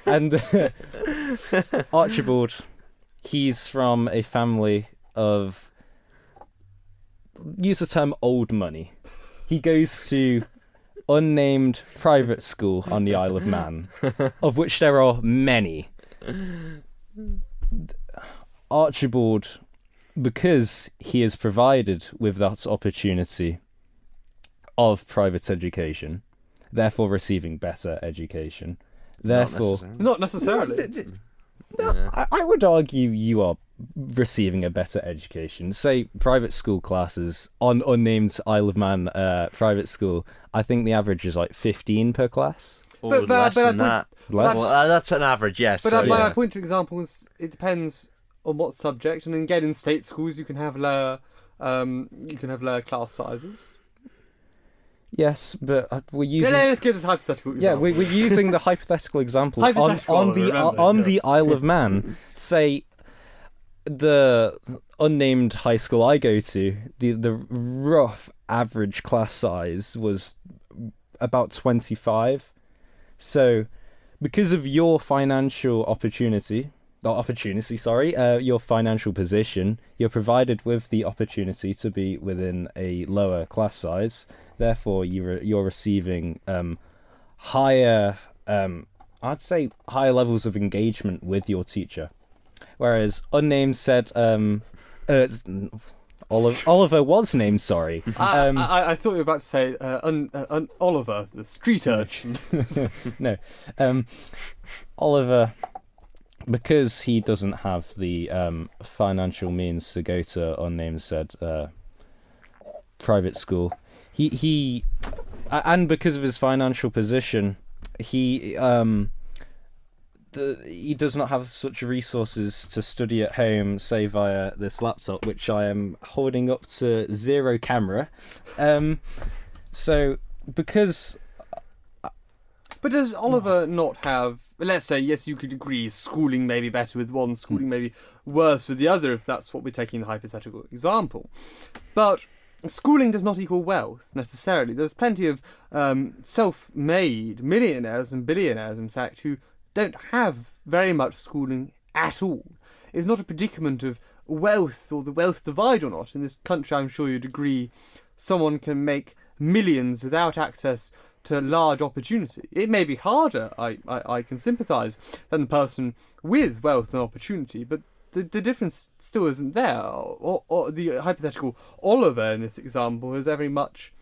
Archibald, he's from a family of, use the term, old money. He goes to unnamed private school on the Isle of Man, of which there are many. Archibald, because he is provided with that opportunity of private education, therefore receiving better education, therefore...
Not necessarily.
No, I would argue you are receiving a better education. Say private school classes on unnamed Isle of Man private school, I think the average is like 15 per class.
Or less than that.
Less?
Well, that's an average, yes.
But my point to examples, it depends on what subject, and again in state schools you can have lower class sizes.
Yes, but we're using.
Let's give this hypothetical example.
Yeah, we're using the hypothetical example on the Isle of Man. Say the unnamed high school I go to, the rough average class size was about 25. So, because of your financial opportunity, not opportunity, sorry, your financial position, you're provided with the opportunity to be within a lower class size. Therefore, you're receiving higher, I'd say, higher levels of engagement with your teacher. Whereas unnamed said, Oliver was named. Sorry.
I thought you were about to say Oliver, the street urchin.
No, Oliver, because he doesn't have the financial means to go to unnamed said private school, he and because of his financial position, he does not have such resources to study at home, say via this laptop, which I am holding up to zero camera. So because.
But does Oliver not have, let's say, yes, you could agree, schooling may be better with one, schooling may be worse with the other, if that's what we're taking the hypothetical example. But schooling does not equal wealth, necessarily. There's plenty of self-made millionaires and billionaires, in fact, who don't have very much schooling at all. It's not a predicament of wealth or the wealth divide or not. In this country, I'm sure you'd agree, someone can make millions without access to large opportunity. It may be harder, I can sympathise, than the person with wealth and opportunity, but the difference still isn't there. Or the hypothetical Oliver in this example has very much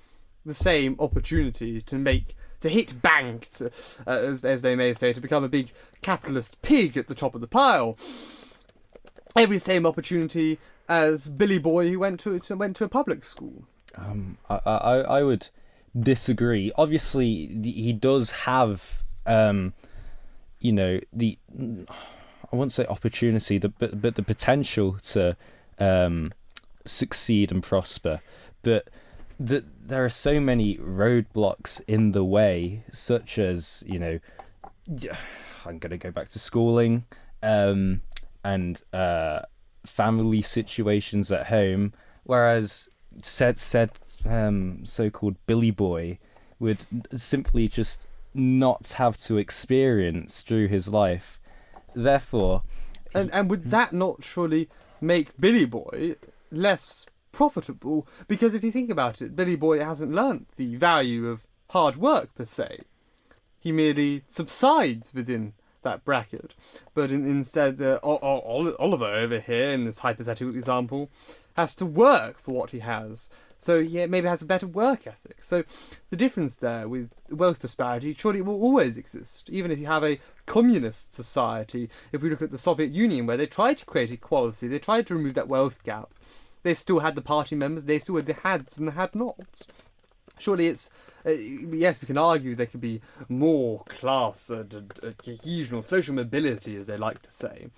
the same opportunity to hit bank, as they may say, to become a big capitalist pig at the top of the pile. Every same opportunity as Billy Boy who went to a public school.
I would disagree. Obviously, he does have, the I wouldn't say opportunity, but the potential to succeed and prosper. But there are so many roadblocks in the way, such as, I'm going to go back to schooling, and family situations at home, whereas said so-called Billy Boy would simply just not have to experience through his life. Therefore,
and would that not surely make Billy Boy less profitable? Because if you think about it, Billy Boy hasn't learnt the value of hard work per se. He merely subsides within that bracket. But instead, Oliver over here in this hypothetical example has to work for what he has. So he maybe has a better work ethic. So the difference there with wealth disparity, surely it will always exist. Even if you have a communist society, if we look at the Soviet Union, where they tried to create equality, they tried to remove that wealth gap, they still had the party members, they still had the hads and the had-nots. Surely it's, yes, we can argue there could be more class and cohesion or social mobility, as they like to say.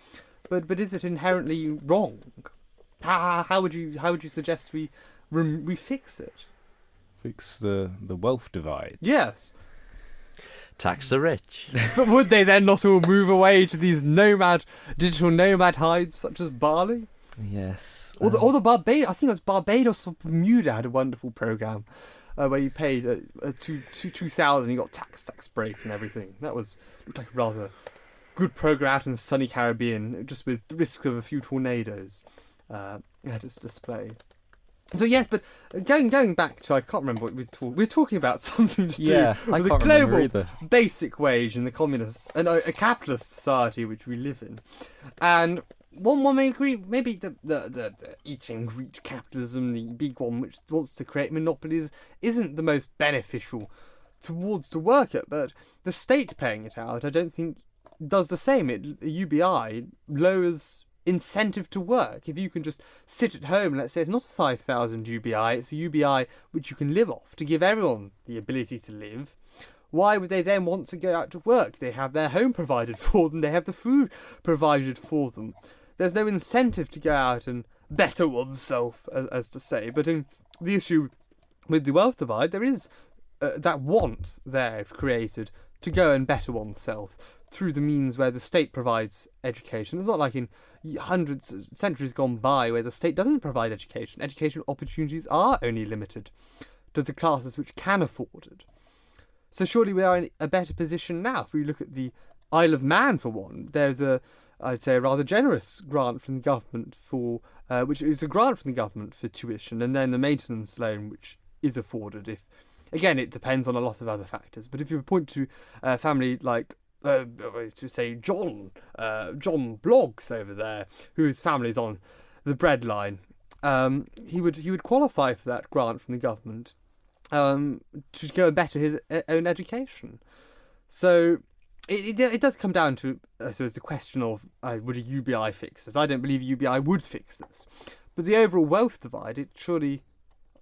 But is it inherently wrong? How would you suggest we fix it?
Fix the wealth divide.
Yes.
Tax the rich.
But would they then not all move away to these digital nomad hides such as Bali?
Yes.
Or the Barbados, I think it was Barbados or Bermuda had a wonderful program where you paid 2,000, you got tax break and everything. Looked like a rather good program out in the sunny Caribbean, just with the risk of a few tornadoes at its display. So yes, but going back to, I can't remember what we're talking about something to do with the global basic wage in the communist and a capitalist society which we live in, and one may agree maybe the eat and greet capitalism, the big one which wants to create monopolies, isn't the most beneficial towards the worker, but the state paying it out, I don't think does the same. UBI lowers incentive to work. If you can just sit at home, let's say it's not a 5,000 UBI, it's a UBI which you can live off to give everyone the ability to live, why would they then want to go out to work? They have their home provided for them, they have the food provided for them. There's no incentive to go out and better oneself, as to say. But in the issue with the wealth divide, there is that want there created to go and better oneself through the means where the state provides education. It's not like in centuries gone by where the state doesn't provide education. Education opportunities are only limited to the classes which can afford it. So surely we are in a better position now. If we look at the Isle of Man, for one, there's a I'd say, a rather generous grant from the government for, which is a grant from the government for tuition, and then the maintenance loan, which is afforded if, again, it depends on a lot of other factors. But if you point to a family like, to say John Bloggs over there, whose family's on the breadline, he would qualify for that grant from the government to go and better his own education. So it does come down to, I suppose, the question of would a UBI fix this? I don't believe UBI would fix this, but the overall wealth divide, it surely.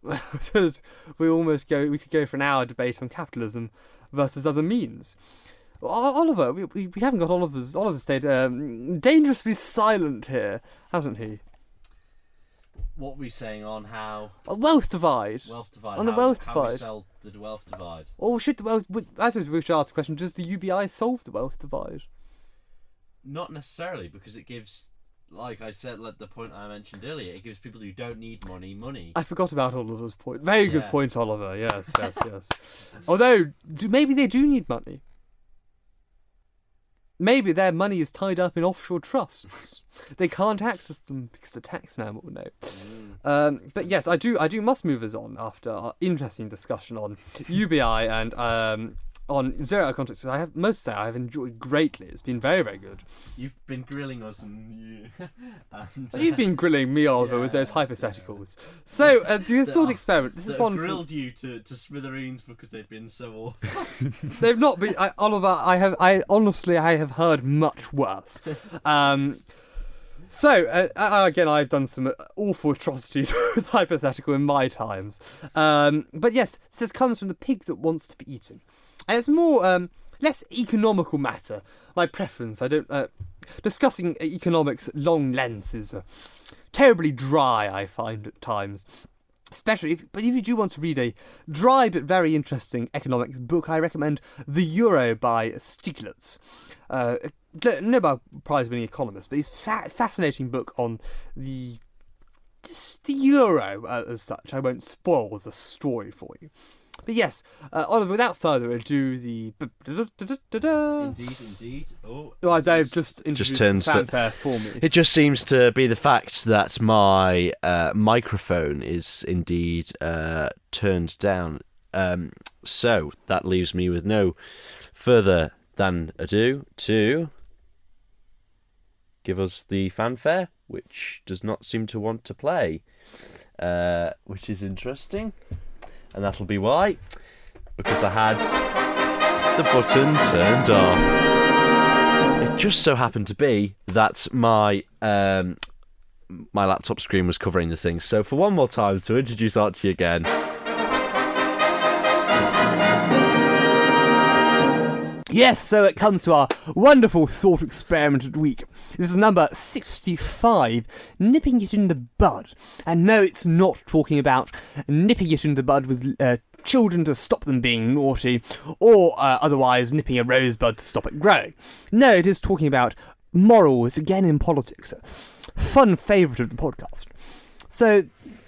We could go for an hour debate on capitalism versus other means. Oliver, we haven't got Oliver's stayed dangerously silent here, hasn't he?
What were we saying on how...
Wealth divide. On the wealth divide.
How we sell the wealth divide.
Or should the wealth... I suppose we should ask the question, does the UBI solve the wealth divide?
Not necessarily, because it gives... Like I said, like the point I mentioned earlier, it gives people who don't need money.
I forgot about Oliver's point. Very good point, Oliver. Yes. Although, maybe they do need money. Maybe their money is tied up in offshore trusts. They can't access them because the taxman will know. But yes, I must move us on after our interesting discussion on UBI and on zero context. I must say I have enjoyed greatly. It's been very, very good.
You've been grilling us and
you've been grilling me, Oliver, with those hypotheticals. So the thought experiment. This is one
grilled you to smithereens because they've been so awful.
They've not been. Oliver, I honestly have heard much worse. So, again, I've done some awful atrocities with hypothetical in my times. But yes, this comes from the pig that wants to be eaten. And it's more, less economical matter. My preference, I don't... discussing economics long length is terribly dry, I find, at times. Especially, if you do want to read a dry but very interesting economics book, I recommend The Euro by Stiglitz. Nobel Prize-winning economist, but he's a fascinating book on the euro as such. I won't spoil the story for you. But yes, Oliver, without further ado, the...
Indeed.
Oh, they've just introduced the fanfare for me.
It just seems to be the fact that my microphone is indeed turned down. So that leaves me with no further than ado to give us the fanfare, which does not seem to want to play, which is interesting. And that'll be why, because I had the button turned off. It just so happened to be that my laptop screen was covering the thing. So for one more time, to introduce Archie again.
Yes, so it comes to our wonderful thought experiment of the week. This is number 65, nipping it in the bud. And no, it's not talking about nipping it in the bud with children to stop them being naughty, or otherwise nipping a rosebud to stop it growing. No, it is talking about morals, again in politics. A fun favourite of the podcast. So,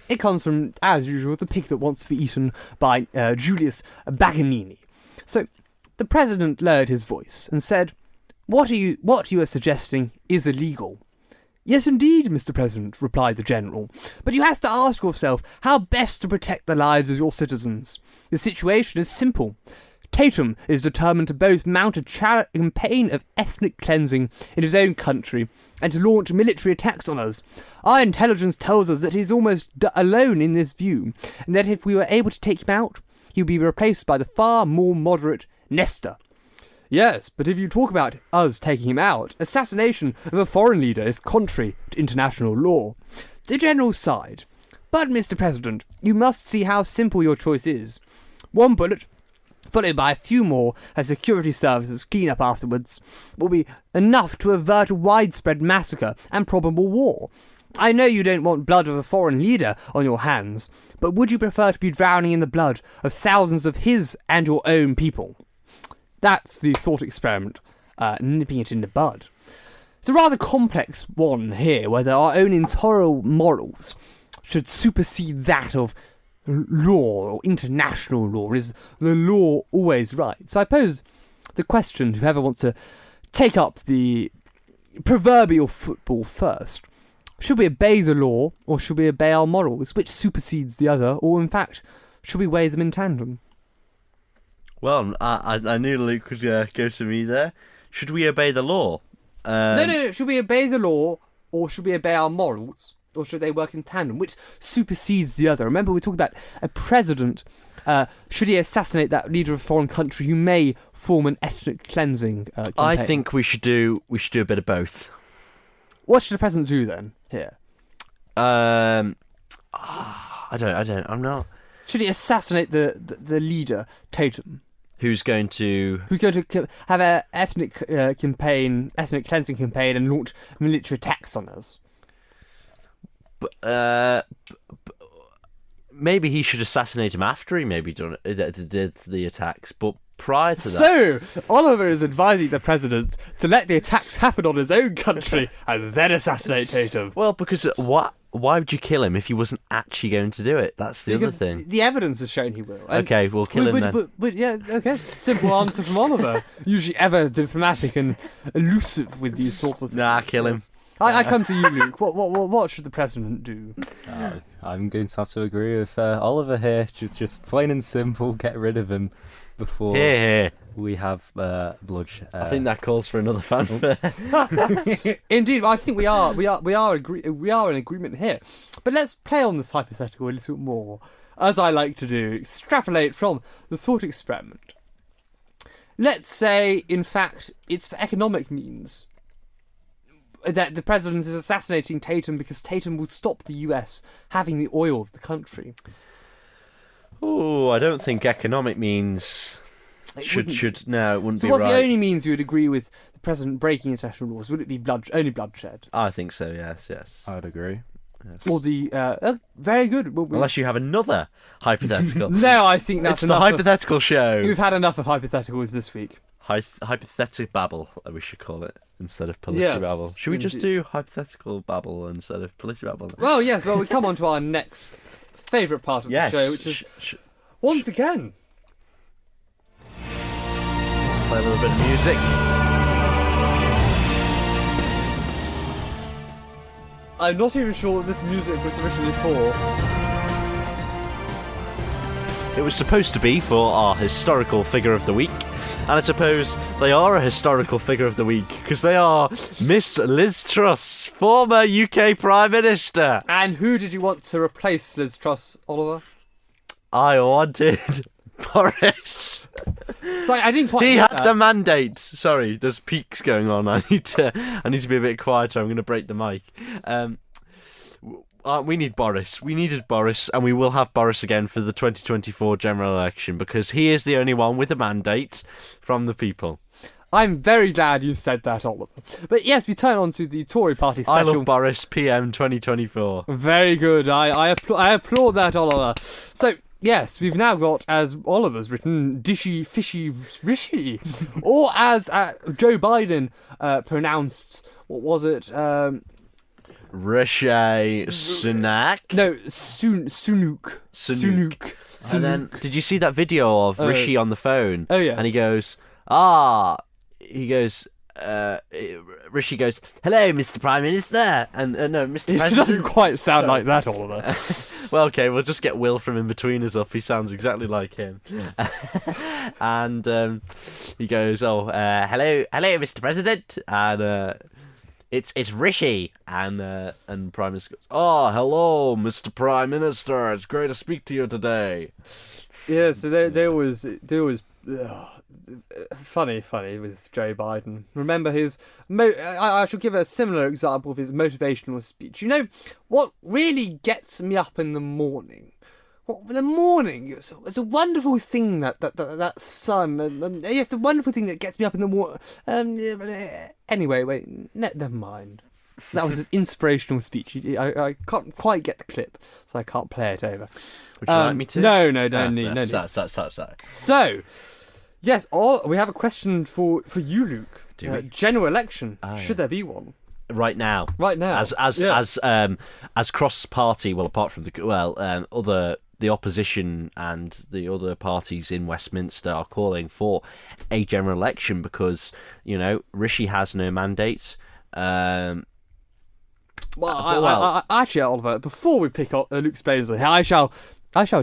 it comes from, as usual, The Pig That Wants to Be Eaten by Julius Baganini. So, the president lowered his voice and said, What you are suggesting is illegal. Yes, indeed, Mr. President, replied the general. But you have to ask yourself how best to protect the lives of your citizens. The situation is simple. Tatum is determined to both mount a campaign of ethnic cleansing in his own country and to launch military attacks on us. Our intelligence tells us that he is almost alone in this view, and that if we were able to take him out, he would be replaced by the far more moderate Nestor. Yes, but if you talk about us taking him out, assassination of a foreign leader is contrary to international law. The general sighed. But, Mr. President, you must see how simple your choice is. One bullet, followed by a few more as security services clean up afterwards, will be enough to avert a widespread massacre and probable war. I know you don't want blood of a foreign leader on your hands, but would you prefer to be drowning in the blood of thousands of his and your own people? That's the thought experiment, nipping it in the bud. It's a rather complex one here, whether our own intolerable morals should supersede that of law or international law. Is the law always right? So I pose the question to whoever wants to take up the proverbial football first. Should we obey the law, or should we obey our morals? Which supersedes the other, or in fact, should we weigh them in tandem?
Well, I knew Luke would go to me there. Should we obey the law?
No. Should we obey the law, or should we obey our morals? Or should they work in tandem? Which supersedes the other? Remember, we're talking about a president. Should he assassinate that leader of a foreign country who may form an ethnic cleansing campaign?
I think we should do a bit of both.
What should the president do then? Here,
I don't. I'm not.
should he assassinate the leader Tatum?
Who's going to
Have an ethnic cleansing campaign, and launch military attacks on us?
Maybe he should assassinate him after he did the attacks, but prior to that.
So, Oliver is advising the president to let the attacks happen on his own country and then assassinate Tatum.
Well, because why would you kill him if he wasn't actually going to do it? That's the other thing.
The evidence has shown he will. And
okay, we'll kill him then.
But yeah, okay. Simple answer from Oliver. Usually ever diplomatic and elusive with these sorts of things.
Nah, kill him.
I come to you, Luke. What should the president do?
I'm going to have to agree with Oliver here. Just plain and simple, get rid of him before we have bloodshed.
I think that calls for another fanfare.
Indeed, I think we are in agreement here. But let's play on this hypothetical a little more, as I like to do. Extrapolate from the thought experiment. Let's say, in fact, it's for economic means that the president is assassinating Tatum because Tatum will stop the US having the oil of the country.
Oh, I don't think economic means it wouldn't be right.
So what's the only means you would agree with the president breaking international laws? Would it be only bloodshed?
I think so, yes.
I'd agree.
Yes.
Or the... very good.
Unless you have another hypothetical.
No, I think that's
enough. It's the hypothetical show.
We've had enough of hypotheticals this week.
Hypothetical we should call it, instead of Politibabble.
Yes,
should we just do hypothetical babble instead of Politibabble?
Well, yes. Well, we come on to our next favourite part of the show, which is, once again...
Play a little bit of music.
I'm not even sure what this music was originally for.
It was supposed to be for our historical figure of the week. And I suppose they are a historical figure of the week because they are Miss Liz Truss, former UK Prime Minister.
And who did you want to replace Liz Truss, Oliver?
I wanted Boris.
Sorry, I didn't quite.
He had the mandate. Sorry, there's peaks going on. I need to be a bit quieter. I'm going to break the mic. We need Boris. We needed Boris, and we will have Boris again for the 2024 general election because he is the only one with a mandate from the people.
I'm very glad you said that, Oliver. But yes, we turn on to the Tory party special.
I love Boris, PM 2024.
Very good. I applaud that, Oliver. So, yes, we've now got, as Oliver's written, Dishy Fishy Rishi. Or as Joe Biden pronounced, what was it?
Rishi Sunak?
No, Sunuk.
And then, did you see that video of Rishi on the phone?
Oh, yes.
And he goes, Rishi goes, hello, Mr. Prime Minister. And no, Mr. President.
It doesn't quite sound like that, Oliver.
Well, okay, we'll just get Will from In Between Us up. He sounds exactly like him. And he goes, hello, Mr. President. And it's Rishi. And Prime Minister goes, hello, Mr. Prime Minister. It's great to speak to you today.
Yeah, so there was funny with Joe Biden. Remember his... I shall give a similar example of his motivational speech. You know, what really gets me up in the morning? It's a wonderful thing, that sun. And yes, the wonderful thing that gets me up in the morning. Anyway, wait, never mind. That was his inspirational speech. I can't quite get the clip, so I can't play it over.
Would you like me to?
No, don't need.
Sorry.
So, yes, we have a question for you, Luke. General election. Should there be one?
Right now. As cross-party, well, apart from the opposition and the other parties in Westminster are calling for a general election because, Rishi has no mandate.
Well, actually, Oliver, before we pick up Luke's brains, I shall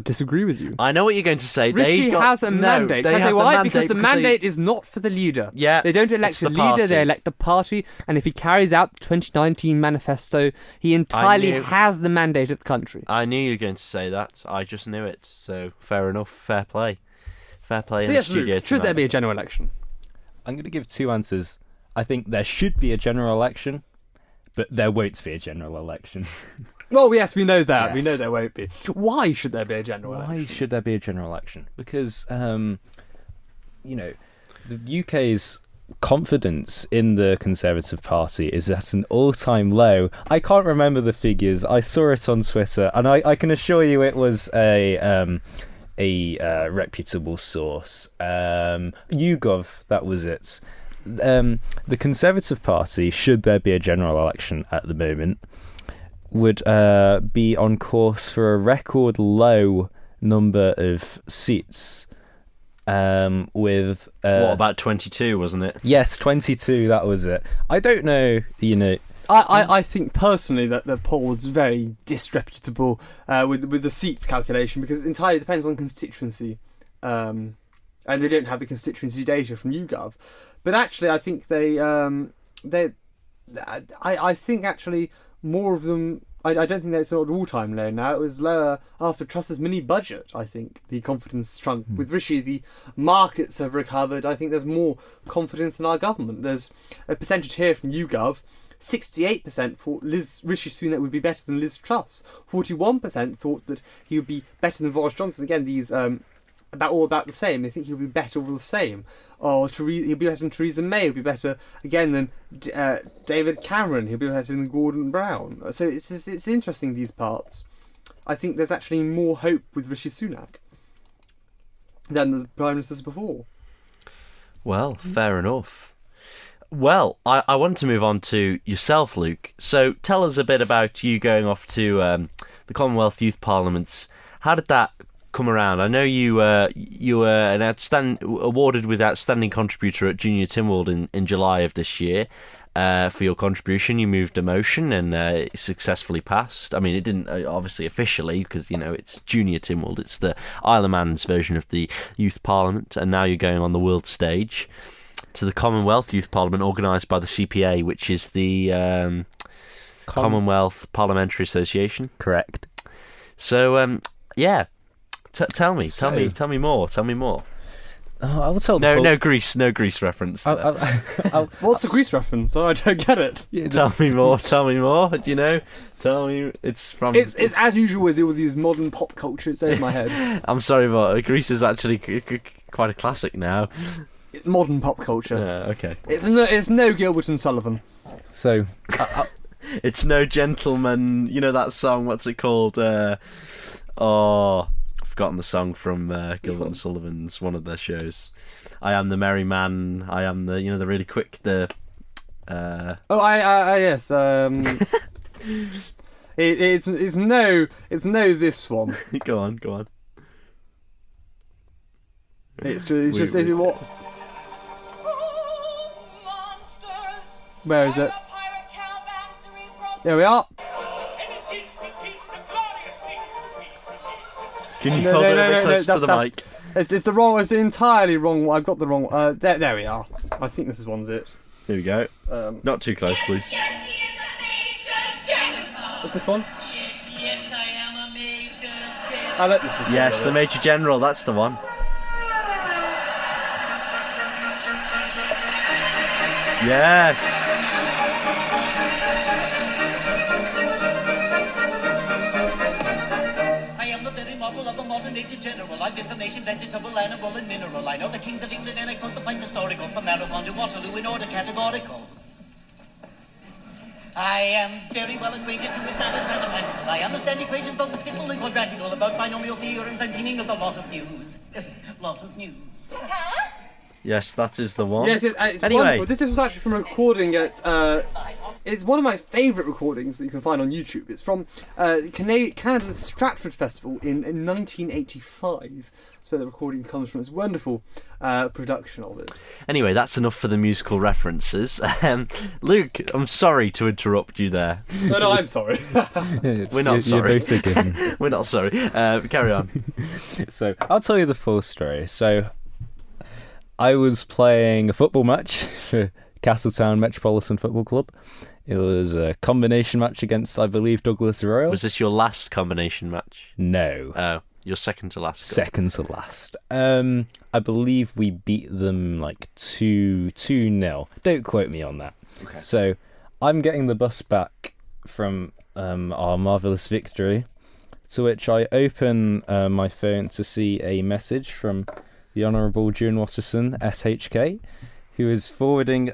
disagree with you.
I know what you're going to say.
Rishi has a mandate. Can I say why? Because the mandate is not for the leader.
Yeah,
they don't elect the leader, they elect the party. And if he carries out the 2019 manifesto, he entirely has the mandate of the country.
I knew you were going to say that. I just knew it. So fair enough. Fair play. Fair play
so
in
yes,
the studio
Luke, should there be a general election?
I'm going to give two answers. I think there should be a general election, but there won't be a general election.
Well, yes, we know that.
Yes.
We know there won't be. Why should there be a general election?
Why should there be a general election? Because, the UK's confidence in the Conservative Party is at an all-time low. I can't remember the figures. I saw it on Twitter, and I can assure you it was a reputable source. YouGov, that was it. The Conservative Party, should there be a general election at the moment, would be on course for a record low number of seats. With
what about 22, wasn't it?
Yes, 22. That was it. I don't know.
I think personally that the poll was very disreputable with the seats calculation, because it entirely depends on constituency, and they don't have the constituency data from YouGov. But actually, I think I think actually more of them. I don't think that's an all-time low now. It was lower after Truss's mini-budget, I think. The confidence shrunk. With Rishi, the markets have recovered. I think there's more confidence in our government. There's a percentage here from YouGov. 68% thought Rishi Sunak would be better than Liz Truss. 41% thought that he would be better than Boris Johnson. Again, these about the same. They think he'll be better or the same. Or he'll be better than Theresa May. He'll be better again than David Cameron. He'll be better than Gordon Brown. So it's interesting, these parts. I think there's actually more hope with Rishi Sunak than the prime ministers before.
Well, fair enough. Well, I want to move on to yourself, Luke. So tell us a bit about you going off to the Commonwealth Youth Parliament. How did that come around? I know you were awarded with Outstanding Contributor at Junior Tynwald in July of this year for your contribution. You moved a motion and it successfully passed. I mean, it didn't obviously officially, because it's Junior Tynwald. It's the Isle of Man's version of the Youth Parliament, and now you're going on the world stage to the Commonwealth Youth Parliament, organised by the CPA, which is the Commonwealth Parliamentary Association.
Correct.
So, yeah. Tell me more.
I will tell.
No Greece reference.
What's the Greece reference? Oh, I don't get it.
Yeah,
tell me more. Do you know? Tell me. It's
as usual with all these modern pop culture. It's over my head.
I'm sorry, but Greece is actually quite a classic now.
Modern pop culture.
Yeah. Okay.
It's no Gilbert and Sullivan.
So.
It's no Gentleman. You know that song? What's it called? I've forgotten the song from Gilbert and Sullivan's, one of their shows. I am the merry man. I am the the really quick yes. It's no this one. Go on. It's just what? Where is it? There we are. Can you hold it a bit close to the mic?
It's the wrong. It's entirely wrong. I've got the wrong. There we are. I think this one's it.
Here we go. Not too close, please.
What's this one? I like this one.
Yes, the Major General. That's the one. Yes.
General, I've information, vegetable, animal, and mineral. I know the kings of England, and I quote the fights historical from Marathon to Waterloo in order categorical. I am very well acquainted with matters mathematical. I understand equations both the simple and quadratical. About binomial theorems, I'm teeming with a lot of news. Lot of news.
Yes, that is the one.
Yes, it's
anyway.
wonderful. This was actually from a recording at It's one of my favourite recordings that you can find on YouTube. It's from Canada's Stratford Festival in 1985. That's where the recording comes from. It's a wonderful production of it.
Anyway, that's enough for the musical references. Luke, I'm sorry to interrupt you there.
No, I'm sorry.
We're not sorry.
You're both forgiven.
We're not sorry. Carry on.
So I'll tell you the full story. So I was playing a football match for Castletown Metropolitan Football Club. It was a combination match against, I believe, Douglas Royal.
Was this your last combination match?
No.
Oh, your second to last.
Second to last. I believe we beat them like 2-0. Don't quote me on that.
Okay.
So I'm getting the bus back from our marvellous victory, to which I open my phone to see a message from the Honourable June Watterson, SHK, who is forwarding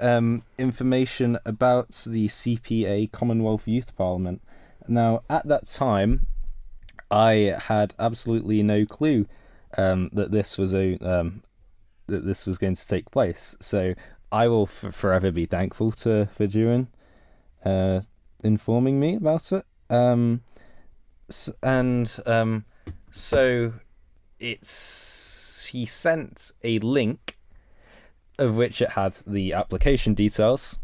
information about the CPA Commonwealth Youth Parliament. Now, at that time, I had absolutely no clue that this was going to take place. So I will forever be thankful for June informing me about it. So he sent a link of which it had the application details,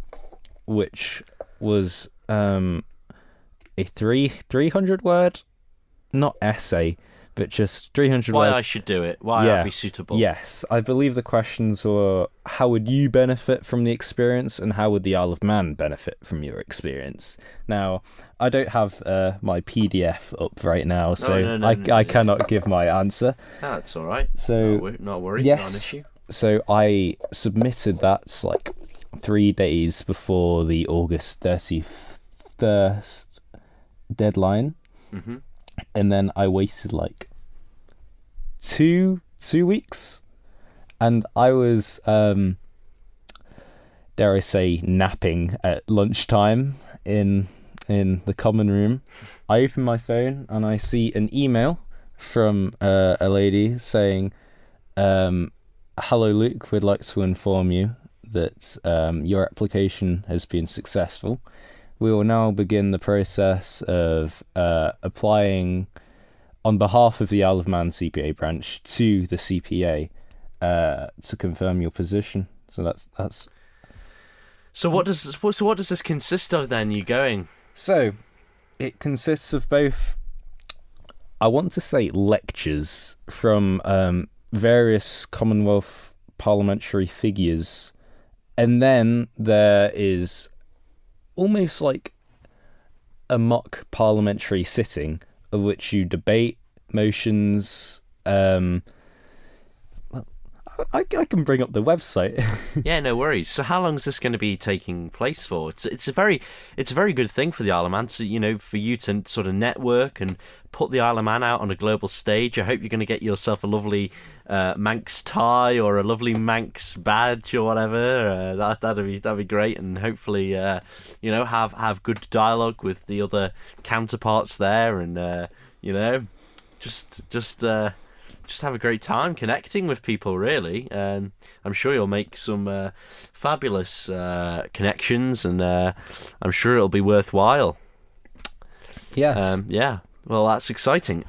which was a 300 word, not essay, but just 300
Why
words.
I should do it. Why I'd be suitable.
Yes, I believe the questions were, how would you benefit from the experience, and how would the Isle of Man benefit from your experience? Now, I don't have my PDF up right now, so I cannot give my answer.
That's all right.
So
not worried.
yes,
Not an issue.
So I submitted that like 3 days before the August 31st deadline, and then I waited like two weeks, and I was dare I say napping at lunchtime in the common room. I open my phone and I see an email from a lady saying, "Hello Luke, we'd like to inform you that your application has been successful. We will now begin the process of applying on behalf of the Isle of Man CPA branch to the CPA to confirm your position." So that's.
So what does this consist of then? You going?
So it consists of both, I want to say, lectures from various Commonwealth parliamentary figures, and then there is almost like a mock parliamentary sitting of which you debate motions. I can bring up the website.
Yeah, no worries. So how long is this going to be taking place for? It's a very good thing for the Isle of Man to, for you to sort of network and put the Isle of Man out on a global stage. I hope you're going to get yourself a lovely Manx tie or a lovely Manx badge or whatever. That'd be great, and hopefully have good dialogue with the other counterparts there, and just have a great time connecting with people, really. I'm sure you'll make some fabulous connections, and I'm sure it'll be worthwhile.
Yes.
Yeah. Well, that's exciting.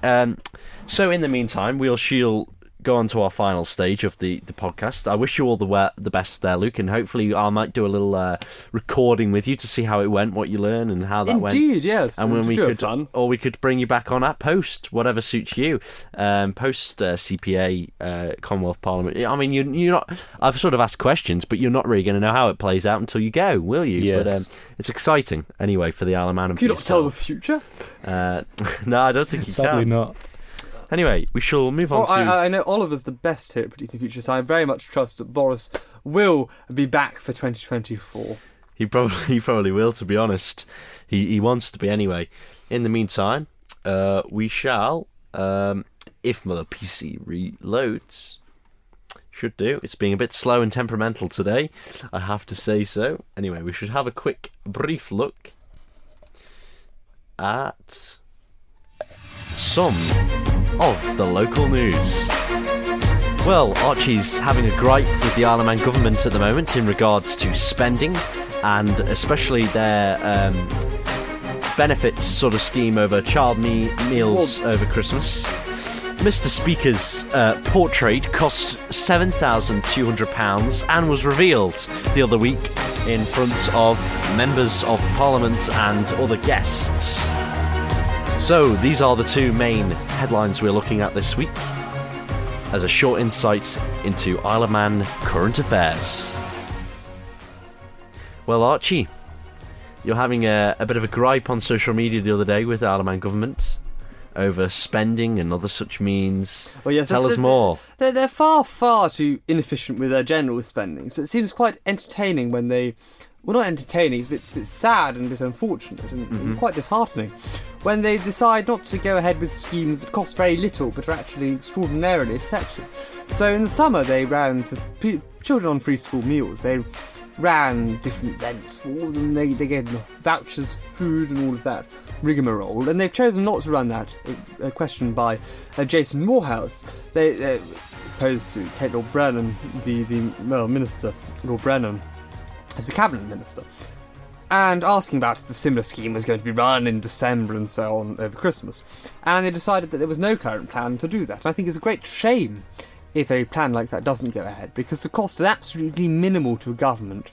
So in the meantime, she'll go on to our final stage of the podcast. I wish you all the best there, Luke, and hopefully I might do a little recording with you to see how it went, what you learned, and how that went.
Indeed, yes.
And when we could bring you back on at post, whatever suits you. Post CPA Commonwealth Parliament. I mean, you're not. I've sort of asked questions, but you're not really going to know how it plays out until you go, will you?
Yes.
But it's exciting anyway for the Isle of Man.
Can you not tell the future?
No, I don't think you
Sadly
can.
not.
Anyway, we shall move on to...
I know Oliver's the best here at Predicting the Future, so I very much trust that Boris will be back for 2024.
He probably will, to be honest. He wants to be anyway. In the meantime, we shall, if the PC reloads, should do. It's being a bit slow and temperamental today, I have to say so. Anyway, we should have a brief look at some of the local news. Well, Archie's having a gripe with the Isle of Man government at the moment in regards to spending. and especially their benefits sort of scheme over child meals over Christmas. Mr. Speaker's portrait cost £7,200 and was revealed the other week in front of members of Parliament and other guests. So these are the two main headlines we're looking at this week as a short insight into Isle of Man current affairs. Well, Archie, you're having a bit of a gripe on social media the other day with the Isle of Man government over spending and other such means.
Well, yes,
Tell us more.
They're far, far too inefficient with their general spending, so it seems quite entertaining when they... Well, not entertaining, it's a bit sad and a bit unfortunate and quite disheartening when they decide not to go ahead with schemes that cost very little but are actually extraordinarily effective. So in the summer they ran for children on free school meals. They ran different events for them, they gave them vouchers, food and all of that rigmarole, and they've chosen not to run that, a question by Jason Morehouse. They posed to Kate Lord Brennan, the Minister, Lord Brennan, as the Cabinet Minister, and asking about if the similar scheme was going to be run in December and so on over Christmas. And they decided that there was no current plan to do that. And I think it's a great shame if a plan like that doesn't go ahead, because the cost is absolutely minimal to a government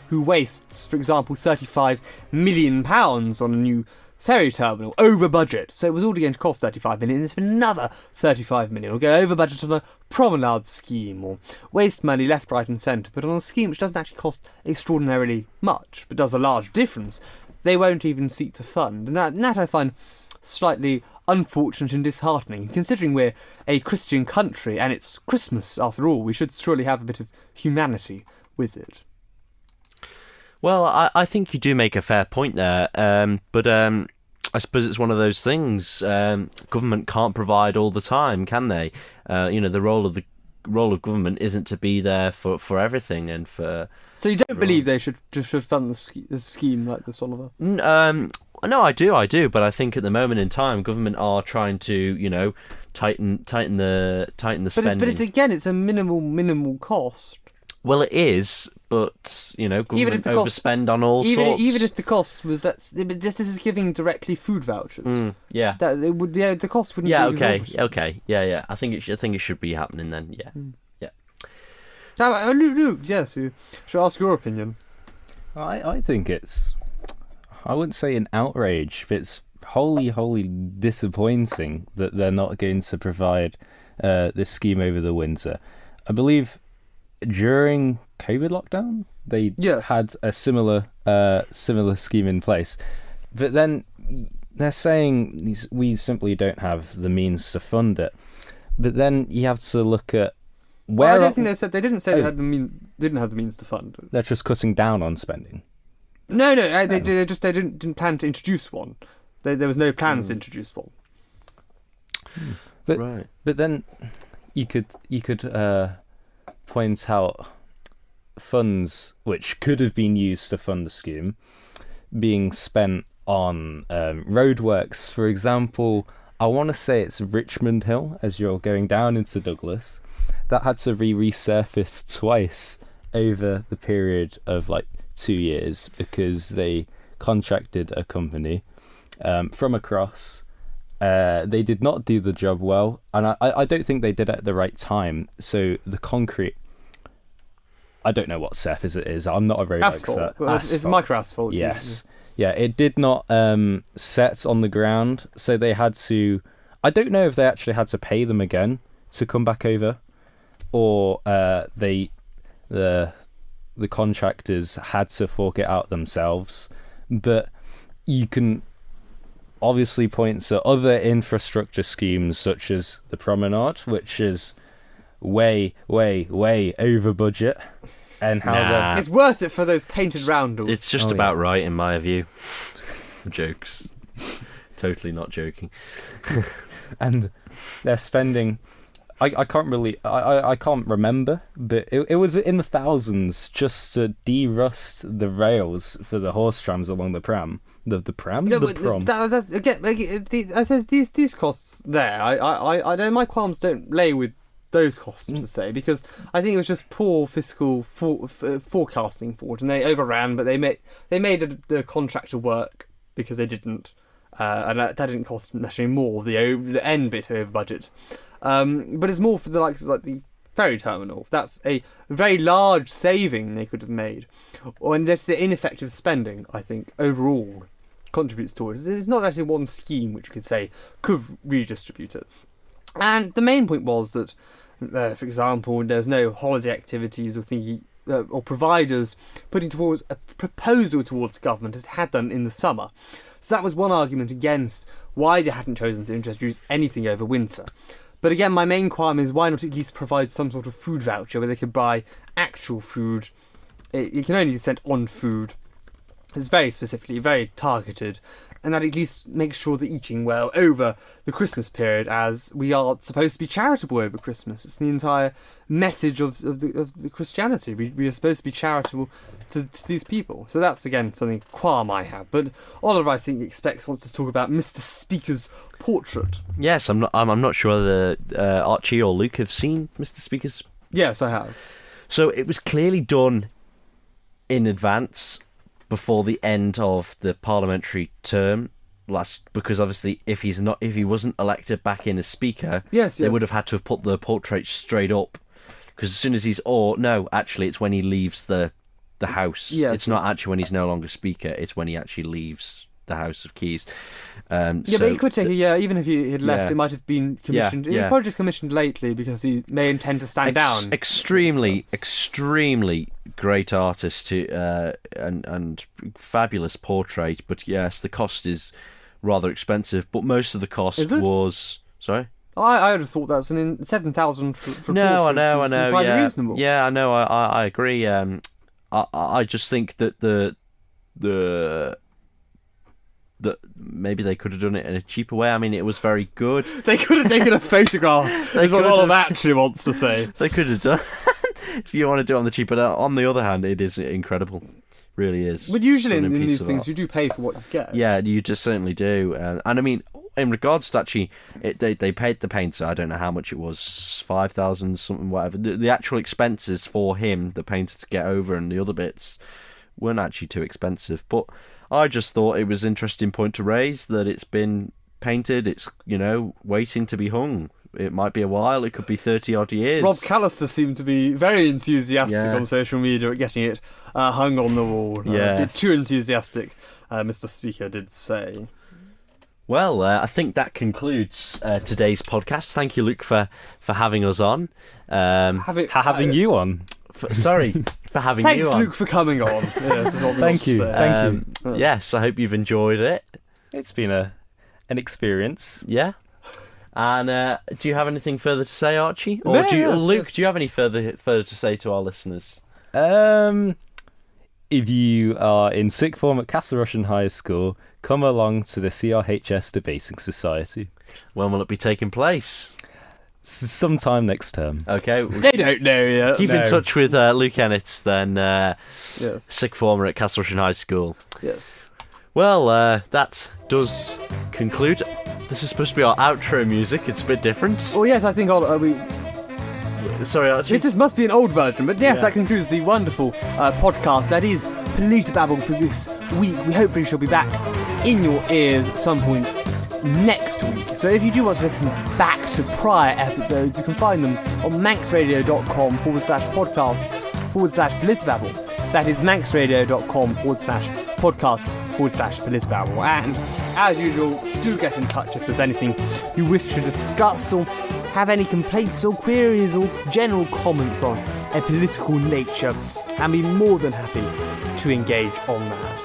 who wastes, for example, £35 million on a new ferry terminal over budget. So it was already going to cost £35 million. There's been another £35 million. Or go over budget on a promenade scheme, or waste money left, right, and centre. But on a scheme which doesn't actually cost extraordinarily much, but does a large difference, they won't even seek to fund. And that I find slightly unfortunate and disheartening. Considering we're a Christian country and it's Christmas after all, we should surely have a bit of humanity with it.
Well, I think you do make a fair point there, but I suppose it's one of those things. Government can't provide all the time, can they? The role of government isn't to be there for everything and for. So you don't
believe they should fund the scheme like this, Oliver?
No, I do, but I think at the moment in time, government are trying to, tighten the spending.
But it's a minimal cost.
Well, it is, but government overspend on all sorts.
Even if the cost was this is giving directly food vouchers.
Yeah,
the cost wouldn't.
Yeah,
be
okay, yeah. I think it should be happening then. Yeah, yeah.
Now, Luke, yes, we should ask your opinion.
I think it's, I wouldn't say an outrage, but it's wholly disappointing that they're not going to provide this scheme over the winter. I believe during COVID lockdown, they had a similar scheme in place, but then they're saying we simply don't have the means to fund it. But then you have to look at where.
Well, I don't think they didn't say they didn't have the means to fund it.
They're just cutting down on spending.
No, they didn't plan to introduce one. There was no plans to introduce one.
But then you could point out funds which could have been used to fund the scheme being spent on roadworks. For example, I want to say it's Richmond Hill as you're going down into Douglas. That had to be resurfaced twice over the period of 2 years because they contracted a company from across. They did not do the job well, and I don't think they did it at the right time. So the concrete, I don't know what surface it is. I'm not a road expert.
Well, it's micro asphalt.
Yes. Yeah, it did not set on the ground, so they had to. I don't know if they actually had to pay them again to come back over, or the contractors had to fork it out themselves. But you can obviously point to other infrastructure schemes such as the promenade, which is way over budget, and how
it's worth it for those painted roundels.
It's just about right in my view. Jokes. Totally not joking.
And they're spending, I can't remember, but it was in the thousands just to de-rust the rails for the horse trams along the pram. The prom.
I suppose these costs there. I know my qualms don't lay with those costs to say, because I think it was just poor fiscal forecasting for it, and they overran, but they made the contractor work because they didn't, and that didn't cost necessarily more, the end bit over budget. But it's more for the likes of like the ferry terminal. That's a very large saving they could have made, and that's the ineffective spending, I think, overall contributes towards it. It's not actually one scheme which you could say could redistribute it. And the main point was that, for example, there's no holiday activities or providers putting towards a proposal towards government as had done in the summer. So that was one argument against why they hadn't chosen to introduce anything over winter. But again, my main qualm is why not at least provide some sort of food voucher where they could buy actual food. It can only be sent on food. It's very specifically, very targeted, and that at least makes sure they're eating well over the Christmas period, as we are supposed to be charitable over Christmas. It's the entire message of the Christianity. We are supposed to be charitable to these people. So that's, again, something qualm I have. But Oliver, I think, wants to talk about Mr. Speaker's portrait.
Yes, I'm not sure whether Archie or Luke have seen Mr. Speaker's.
Yes, I have.
So it was clearly done in advance, before the end of the parliamentary term because obviously if he wasn't elected back in as speaker, they would have had to have put the portrait straight up, because as soon as it's when he leaves the house. It's not actually when he's no longer speaker, it's when he actually leaves the House of Keys.
But it could take a year. Even if he had left, it might have been commissioned. He was probably just commissioned lately because he may intend to stand down.
Extremely great artist and fabulous portrait. But yes, the cost is rather expensive. But most of the cost was... Sorry?
I would have thought that's 7,000 for
no, I know.
Entirely reasonable.
Yeah, I know. I agree. I just think that that maybe they could have done it in a cheaper way. I mean, it was very good. They
could have taken a photograph. That's what Oliver actually wants to say.
They could have done. If you want to do it on the cheap, but on the other hand, it is incredible. Really is.
But usually in these things, you do pay for what you get.
Yeah, you just certainly do. And I mean, in regards to actually, they paid the painter, I don't know how much it was, 5,000 something, whatever. The actual expenses for him, the painter, to get over, and the other bits weren't actually too expensive. But I just thought it was an interesting point to raise, that it's been painted, it's, waiting to be hung. It might be a while, it could be 30-odd years.
Rob Callister seemed to be very enthusiastic on social media at getting it hung on the wall. A bit too enthusiastic, Mr. Speaker did say.
Well, I think that concludes today's podcast. Thank you, Luke, for having us on.
Having you on.
For having
Thanks,
you on.
Thanks, Luke, for coming on. Yes, is what we
Thank you. Thank you.
Yes, I hope you've enjoyed it.
It's been an experience.
Yeah. And do you have anything further to say, Archie? Or
Luke,
do you have any further to say to our listeners?
If you are in sixth form at Castle Rushen High School, come along to the CRHS Debating Society.
When will it be taking place?
Sometime next term.
Okay.
They don't know yet.
Keep in touch with Luke Ennett, then sixth former at Castle Rushen High School.
Yes.
Well, that does conclude. This is supposed to be our outro music. It's a bit different.
Oh yes, I think
Sorry, Archie.
This must be an old version, but yes, that concludes the wonderful podcast that is Politibabble for this week. We hopefully shall be back in your ears at some point next week. So if you do want to listen back to prior episodes, you can find them on manxradio.com/podcasts/Politibabble. That is manxradio.com/podcasts/Politibabble. And as usual, do get in touch if there's anything you wish to discuss, or have any complaints or queries or general comments on a political nature, and be more than happy to engage on that.